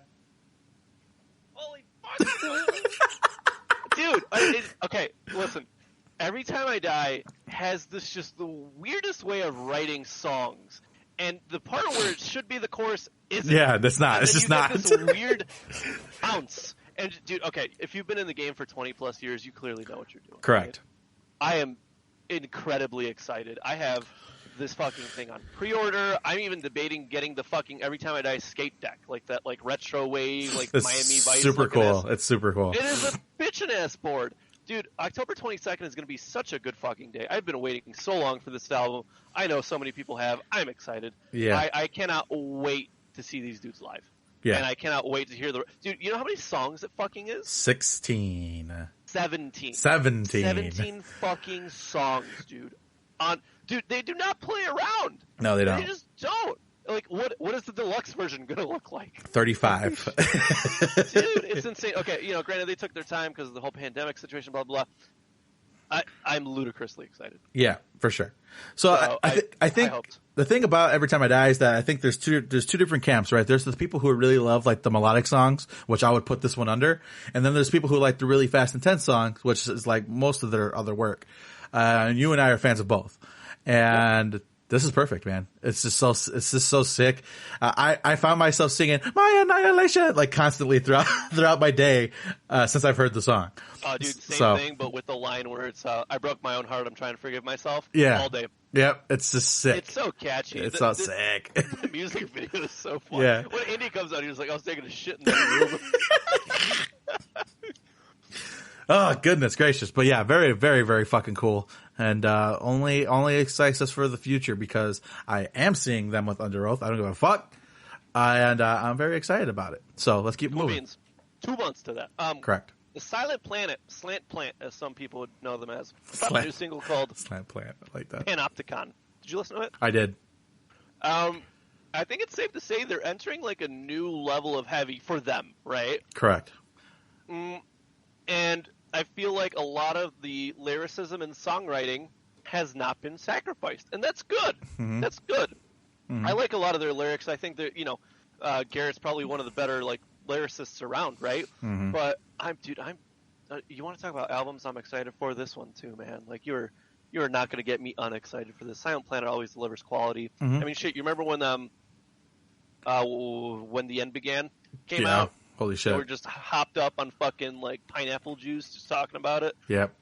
S3: Holy fuck. Dude, okay, listen. Every Time I Die has this just the weirdest way of writing songs. And the part where it should be the chorus isn't.
S2: Yeah, that's not. It's just not.
S3: This weird bounce. And dude, okay, if you've been in the game for 20 plus years, you clearly know what you're doing.
S2: Correct.
S3: Right? I am incredibly excited. I have this fucking thing on pre-order. I'm even debating getting the fucking Every Time I Die skate deck, like that, retro wave,
S2: it's
S3: Miami Vice.
S2: Super cool. It's super cool.
S3: It is a bitchin' ass board. Dude, October 22nd is going to be such a good fucking day. I've been waiting so long for this album. I know so many people have. I'm excited.
S2: Yeah.
S3: I cannot wait to see these dudes live.
S2: Yeah.
S3: And I cannot wait to hear dude, you know how many songs it fucking is?
S2: 16.
S3: 17.
S2: 17
S3: fucking songs, dude. Dude, they do not play around.
S2: No, they don't.
S3: They just don't. like what is the deluxe version gonna look like?
S2: 35.
S3: Dude, it's insane. Okay, granted they took their time because of the whole pandemic situation, blah blah. I'm ludicrously excited.
S2: Yeah, for sure. So I think the thing about Every Time I Die is that I think there's two different camps, right? There's the people who really love like the melodic songs, which I would put this one under, and then there's people who like the really fast, intense songs, which is like most of their other work. And you and I are fans of both, and this is perfect, man. It's just so sick. I found myself singing "My Annihilation" like constantly throughout my day since I've heard the song.
S3: Oh, dude, same thing, but with the line where it's "I broke my own heart, I'm trying to forgive myself."
S2: Yeah,
S3: all day.
S2: Yep, it's just sick.
S3: It's so catchy.
S2: It's so sick.
S3: The music video is so fun.
S2: Yeah.
S3: When Indy comes out, he was like, "I was taking a shit in the room."
S2: Oh, goodness gracious. But yeah, very, very, very fucking cool. And only excites us for the future because I am seeing them with Under Oath. I don't give a fuck. And I'm very excited about it. So let's keep moving.
S3: Means 2 months to that.
S2: Correct.
S3: The Silent Planet, Slant Plant, as some people would know them as. A new single called
S2: Slant Plant. I like that.
S3: Panopticon. Did you listen to it?
S2: I did.
S3: I think it's safe to say they're entering like a new level of heavy for them, right?
S2: Correct.
S3: And I feel like a lot of the lyricism and songwriting has not been sacrificed, and that's good. Mm-hmm. That's good. Mm-hmm. I like a lot of their lyrics. I think that Garrett's probably one of the better like lyricists around, right? Mm-hmm. But you want to talk about albums I'm excited for? This one too, man. Like you're not going to get me unexcited for this. Silent Planet always delivers quality. Mm-hmm. I mean, shit. You remember when The End Began came out?
S2: Holy shit.
S3: We're just hopped up on fucking like pineapple juice just talking about it.
S2: Yep.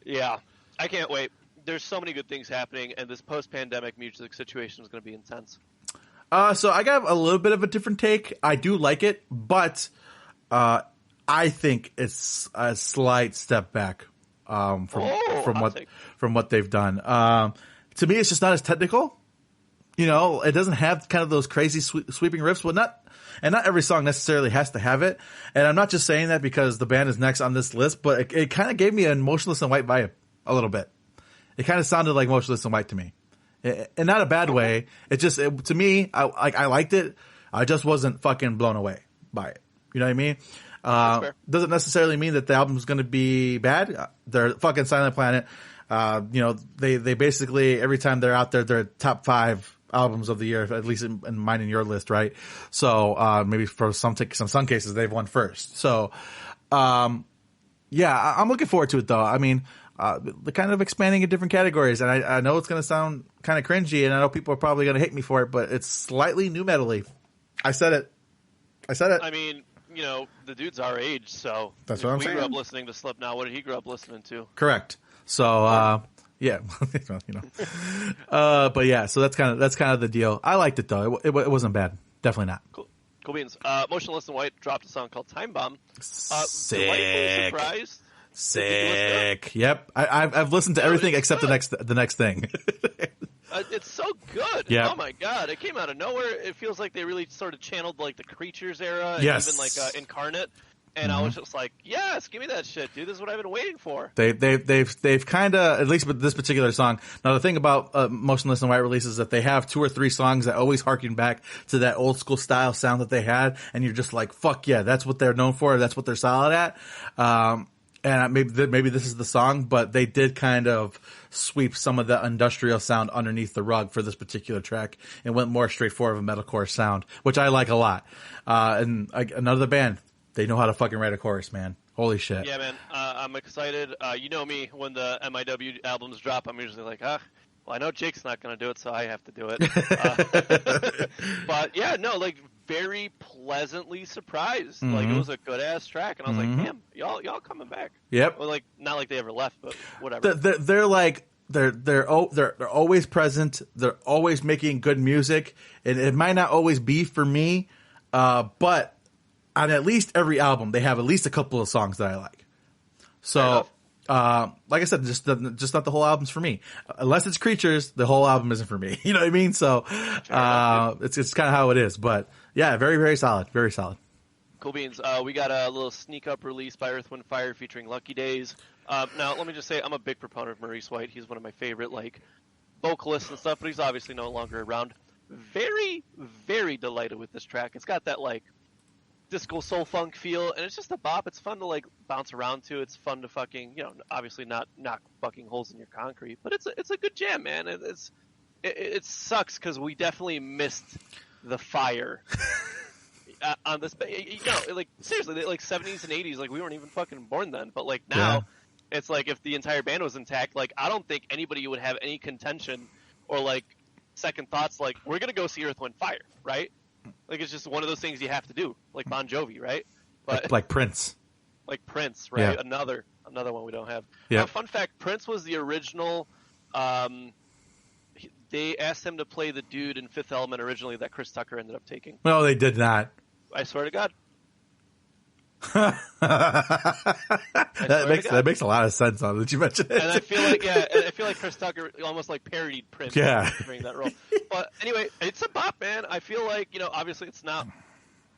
S3: Yeah. I can't wait. There's so many good things happening, and this post-pandemic music situation is going to be intense.
S2: So I got a little bit of a different take. I do like it, but I think it's a slight step back from what they've done. To me, it's just not as technical. It doesn't have kind of those crazy sweeping riffs. Well, not every song necessarily has to have it. And I'm not just saying that because the band is next on this list, but it kind of gave me an Motionless in White vibe a little bit. It kind of sounded like Motionless in White to me. And not a bad way. To me, I liked it. I just wasn't fucking blown away by it. You know what I mean? Doesn't necessarily mean that the album's going to be bad. They're fucking Silent Planet. They basically, every time they're out there, they're top 5 albums of the year, at least in mine and your list, right? So, maybe for some cases, they've won first. So, I'm looking forward to it though. I mean, the kind of expanding in different categories, and I know it's going to sound kind of cringy, and I know people are probably going to hate me for it, but it's slightly new metal-y. I said it.
S3: I mean, the dude's our age, so
S2: that's what I'm saying.
S3: We grew up listening to Slipknot. What did he grow up listening to?
S2: Correct. So, yeah, but yeah, so that's kind of the deal. I liked it though. It wasn't bad. Definitely not.
S3: Cool beans. Motionless in White dropped a song called Timebomb.
S2: Sick.
S3: Delightfully surprised.
S2: Sick. Yep. I've listened to everything except the next thing.
S3: It's so good.
S2: Yeah.
S3: Oh my god! It came out of nowhere. It feels like they really sort of channeled like the Creatures era, and
S2: yes,
S3: even like Incarnate. And I was just like, yes, give me that shit, dude. This is what I've been waiting for.
S2: They've kind of, at least with this particular song. Now the thing about Motionless in White releases is that they have 2 or 3 songs that always harken back to that old school style sound that they had, and you're just like, fuck yeah, that's what they're known for. That's what they're solid at. And maybe this is the song, but they did kind of sweep some of the industrial sound underneath the rug for this particular track and went more straightforward of a metalcore sound, which I like a lot. And another band, they know how to fucking write a chorus, man. Holy shit.
S3: Yeah, man. I'm excited. You know me, when the MIW albums drop, I'm usually like, well, I know Jake's not going to do it, so I have to do it. But yeah, no, like very pleasantly surprised. Mm-hmm. Like it was a good ass track, and I was like, damn, y'all coming back.
S2: Yep.
S3: Well, like not like they ever left, but whatever.
S2: They're always present. They're always making good music, and it might not always be for me, but on at least every album, they have at least a couple of songs that I like. So, like I said, just not the whole album's for me. Unless it's Creatures, the whole album isn't for me. You know what I mean? So, it's kind of how it is. But yeah, very, very solid. Very solid.
S3: Cool beans. We got a little sneak up release by Earth, Wind, Fire featuring Lucky Days. Now, let me just say, I'm a big proponent of Maurice White. He's one of my favorite, vocalists and stuff, but he's obviously no longer around. very, very delighted with this track. It's got that like disco soul funk feel, and it's just a bop. It's fun to like bounce around to. It's fun to fucking, obviously not knock fucking holes in your concrete, but it's a good jam, man. It sucks because we definitely missed the fire on this. Like seriously, like 70s and 80s, like we weren't even fucking born then. But like now, it's like if the entire band was intact, like I don't think anybody would have any contention or like second thoughts. Like we're gonna go see Earth, Wind, Fire, right? Like it's just one of those things you have to do, like Bon Jovi, right? But
S1: like Prince,
S3: right? Yeah. Another one we don't have.
S1: Yeah.
S3: Fun fact: Prince was the original. They asked him to play the dude in Fifth Element originally that Chris Tucker ended up taking.
S1: No, they did not.
S3: I swear to God.
S1: That makes a lot of sense now that you mentioned it.
S3: And I feel like Chris Tucker almost like parodied Prince during that role. But anyway, it's a bop, man. I feel like, obviously it's not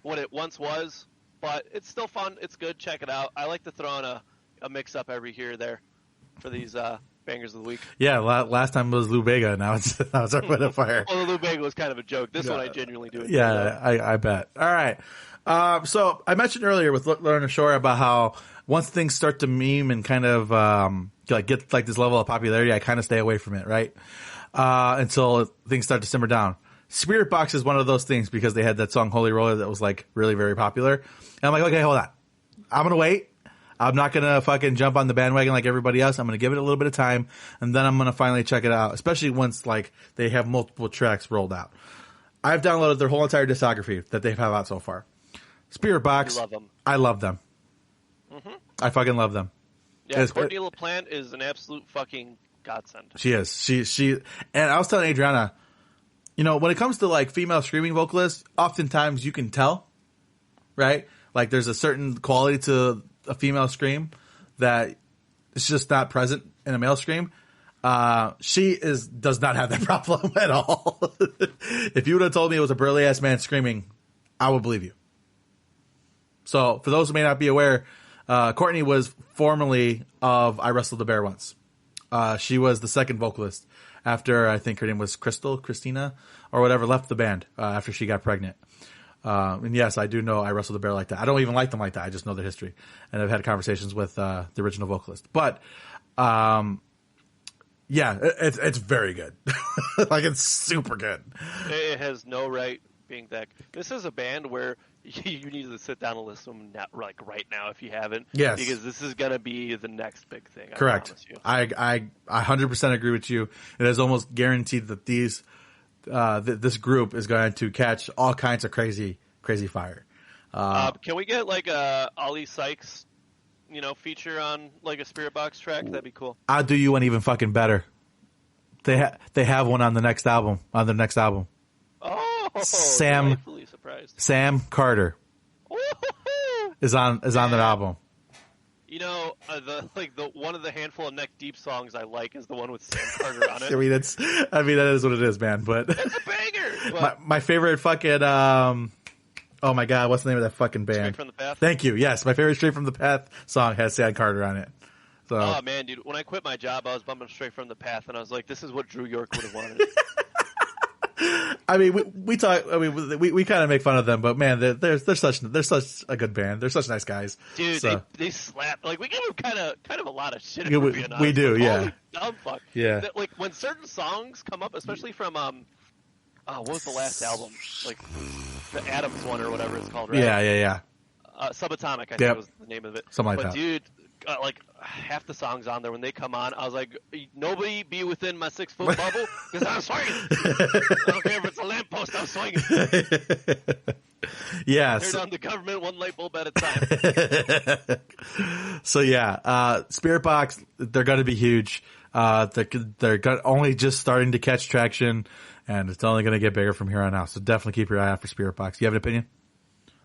S3: what it once was, but it's still fun. It's good. Check it out. I like to throw in a mix up every here or there for these bangers of the week.
S1: Yeah, last time it was Lou Bega. Now it's Earth, Wind, and Fire.
S3: Well, the Lou Bega was kind of a joke. This one I genuinely do.
S1: I bet. All right. So I mentioned earlier with Lorna Shore about how once things start to meme and kind of get like this level of popularity, I kind of stay away from it, right? Until things start to simmer down. SpiritBox is one of those things because they had that song Holy Roller that was like really, very popular. And I'm like, okay, hold on. I'm going to wait. I'm not going to fucking jump on the bandwagon like everybody else. I'm going to give it a little bit of time and then I'm going to finally check it out, especially once like they have multiple tracks rolled out. I've downloaded their whole entire discography that they've had out so far. SpiritBox,
S3: love them.
S1: I love them. Mm-hmm. I fucking love them.
S3: Yeah, Courtney LaPlante is an absolute fucking godsend.
S1: She is. She. And I was telling Adriana, when it comes to like female screaming vocalists, oftentimes you can tell, right? Like there's a certain quality to a female scream that is just not present in a male scream. She does not have that problem at all. If you would have told me it was a burly ass man screaming, I would believe you. So for those who may not be aware, Courtney was formerly of I Wrestled the Bear Once. She was the second vocalist after I think her name was Christina or whatever, left the band after she got pregnant. And yes, I do know I Wrestled the Bear like that. I don't even like them like that. I just know their history. And I've had conversations with the original vocalist. But it's very good. Like it's super good.
S3: It has no right being that. This is a band where you need to sit down and listen to them right now if you haven't.
S1: Yes.
S3: Because this is going to be the next big thing.
S1: Correct. I 100% agree with you. It is almost guaranteed that this group is going to catch all kinds of crazy fire.
S3: Can we get like a Ollie Sykes, feature on like a SpiritBox track? That'd be cool.
S1: I'll do you one even fucking better. They have one on the next album.
S3: Oh, delightfully surprised.
S1: Sam Carter is on that album.
S3: The one of the handful of Neck Deep songs I like is the one with Sam Carter on it.
S1: that is what it is, man. But
S3: it's a banger.
S1: My favorite fucking oh my god, what's the name of that fucking band?
S3: Straight from the Path.
S1: Thank you. Yes, my favorite Straight from the Path song has Sam Carter on it. So.
S3: Oh man, dude! When I quit my job, I was bumping Straight from the Path, and I was like, "This is what Drew York would have wanted."
S1: I mean, we talk. I mean, we kind of make fun of them, but man, they're such a good band. They're such nice guys,
S3: dude. So. They slap. Like we give them kind of a lot of shit.
S1: Yeah, we do,
S3: like,
S1: yeah.
S3: Holy dumb fuck.
S1: Yeah.
S3: Like when certain songs come up, especially from what was the last album? Like the Adams one or whatever it's called, right?
S1: Yeah.
S3: Subatomic, I think was the name of it.
S1: Something like that.
S3: But dude, like half the songs on there when they come on, I was like, nobody be within my 6-foot bubble because I'm swinging. I don't care if it's a lamppost, I'm swinging.
S1: Yeah.
S3: Tear down the government one light bulb at a time.
S1: So yeah, SpiritBox, they're going to be huge. They're only just starting to catch traction, and it's only going to get bigger from here on out. So definitely keep your eye out for SpiritBox. You have an opinion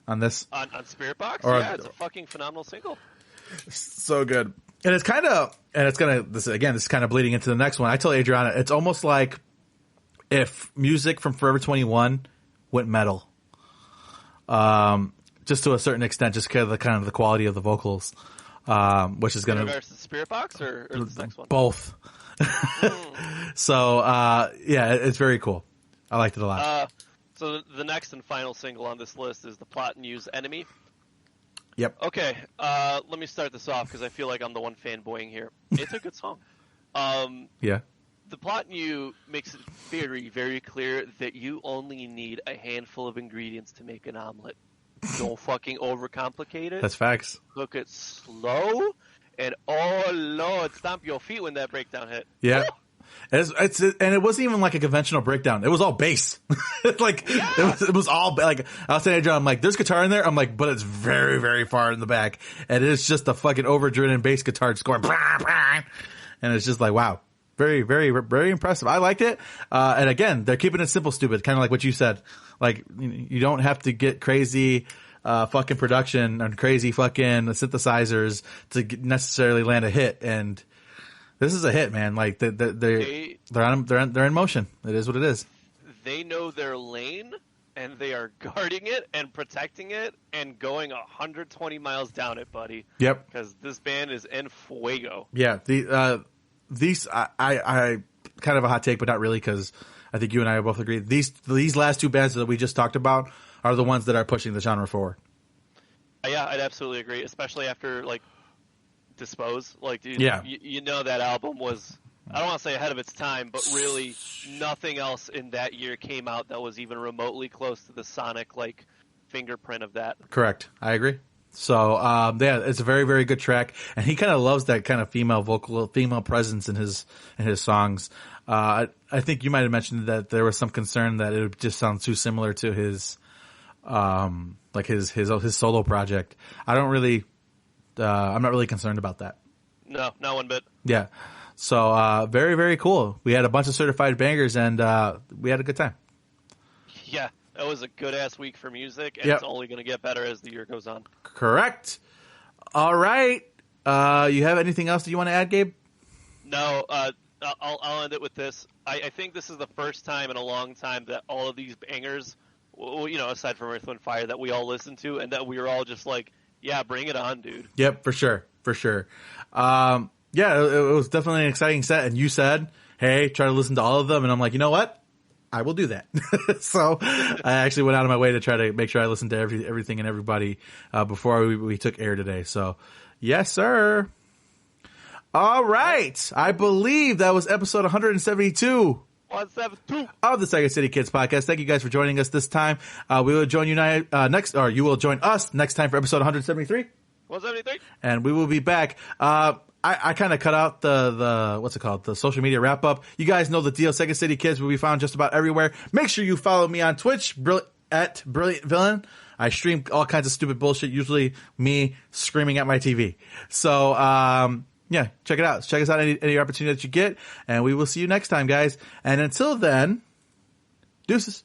S1: on this?
S3: On SpiritBox? It's a fucking phenomenal single.
S1: So good. And it's kind of, this is kind of bleeding into the next one. I tell Adriana, it's almost like if music from Forever 21 went metal. Just to a certain extent, just because of the quality of the vocals, which is going to.
S3: In regards to SpiritBox or this next one?
S1: Both. So, it's very cool.
S2: I liked it a lot.
S3: So the next and final single on this list is the Plot and Use Enemy.
S2: Yep.
S3: Okay, let me start this off because I feel like I'm the one fanboying here. It's a good song.
S2: Yeah.
S3: The Plot and You makes it very, very clear that you only need a handful of ingredients to make an omelet. Don't fucking overcomplicate it.
S2: That's facts.
S3: Cook it slow, and oh Lord, stomp your feet when that breakdown hit.
S2: Yeah. And it wasn't even like a conventional breakdown. It was all bass. Like, it was all, like, I was saying to John, I'm like, there's guitar in there. I'm like, but it's very, very far in the back. And it's just a fucking overdriven bass guitar just going, and it's just like, wow. Very, very, very impressive. I liked it. And again, they're keeping it simple, stupid. Kind of like what you said. Like, you don't have to get crazy, fucking production and crazy fucking synthesizers to necessarily land a hit. And this is a hit, man. Like, they're in motion. It is what it is.
S3: They know their lane, and they are guarding it and protecting it and going 120 miles down it, buddy.
S2: Yep.
S3: Because this band is en fuego.
S2: Yeah. These, I kind of a hot take, but not really, because I think you and I both agree. These last two bands that we just talked about are the ones that are pushing the genre forward.
S3: Yeah, I'd absolutely agree, especially after, like, Dispose. Like, dude,
S2: yeah.
S3: you know that album was, I don't want to say ahead of its time, but really nothing else in that year came out that was even remotely close to the sonic, like, fingerprint of that.
S2: Correct. I agree. So, yeah, it's a very, very good track. And he kind of loves that kind of female presence in his songs. I think you might have mentioned that there was some concern that it would just sound too similar to his, like his solo project. I'm not really concerned about that.
S3: No, not one bit.
S2: Yeah. So, very, very cool. We had a bunch of certified bangers and, we had a good time.
S3: Yeah. That was a good-ass week for music, and It's only going to get better as the year goes on.
S2: Correct. All right. You have anything else that you want to add, Gabe?
S3: No. I'll end it with this. I think this is the first time in a long time that all of these bangers, well, you know, aside from Earth, Wind, Fire, that we all listened to, and that we were all just like, yeah, bring it on, dude.
S2: Yep, for sure. Yeah, it was definitely an exciting set, and you said, hey, try to listen to all of them, and I'm like, you know what? I will do that. So I actually went out of my way to try to make sure I listened to everything and everybody before we took air today. So yes, sir. All right. I believe that was episode 172.
S3: 172
S2: of the Second City Kids podcast. Thank you guys for joining us this time. We will join you next, or you will join us next time for episode 173.
S3: 173.
S2: And we will be back. I kind of cut out the what's it called? The social media wrap up. You guys know the deal. Second City Kids will be found just about everywhere. Make sure you follow me on Twitch, at Brilliant Villain. I stream all kinds of stupid bullshit, usually me screaming at my TV. So, yeah, check it out. Check us out any opportunity that you get, and we will see you next time, guys. And until then, deuces.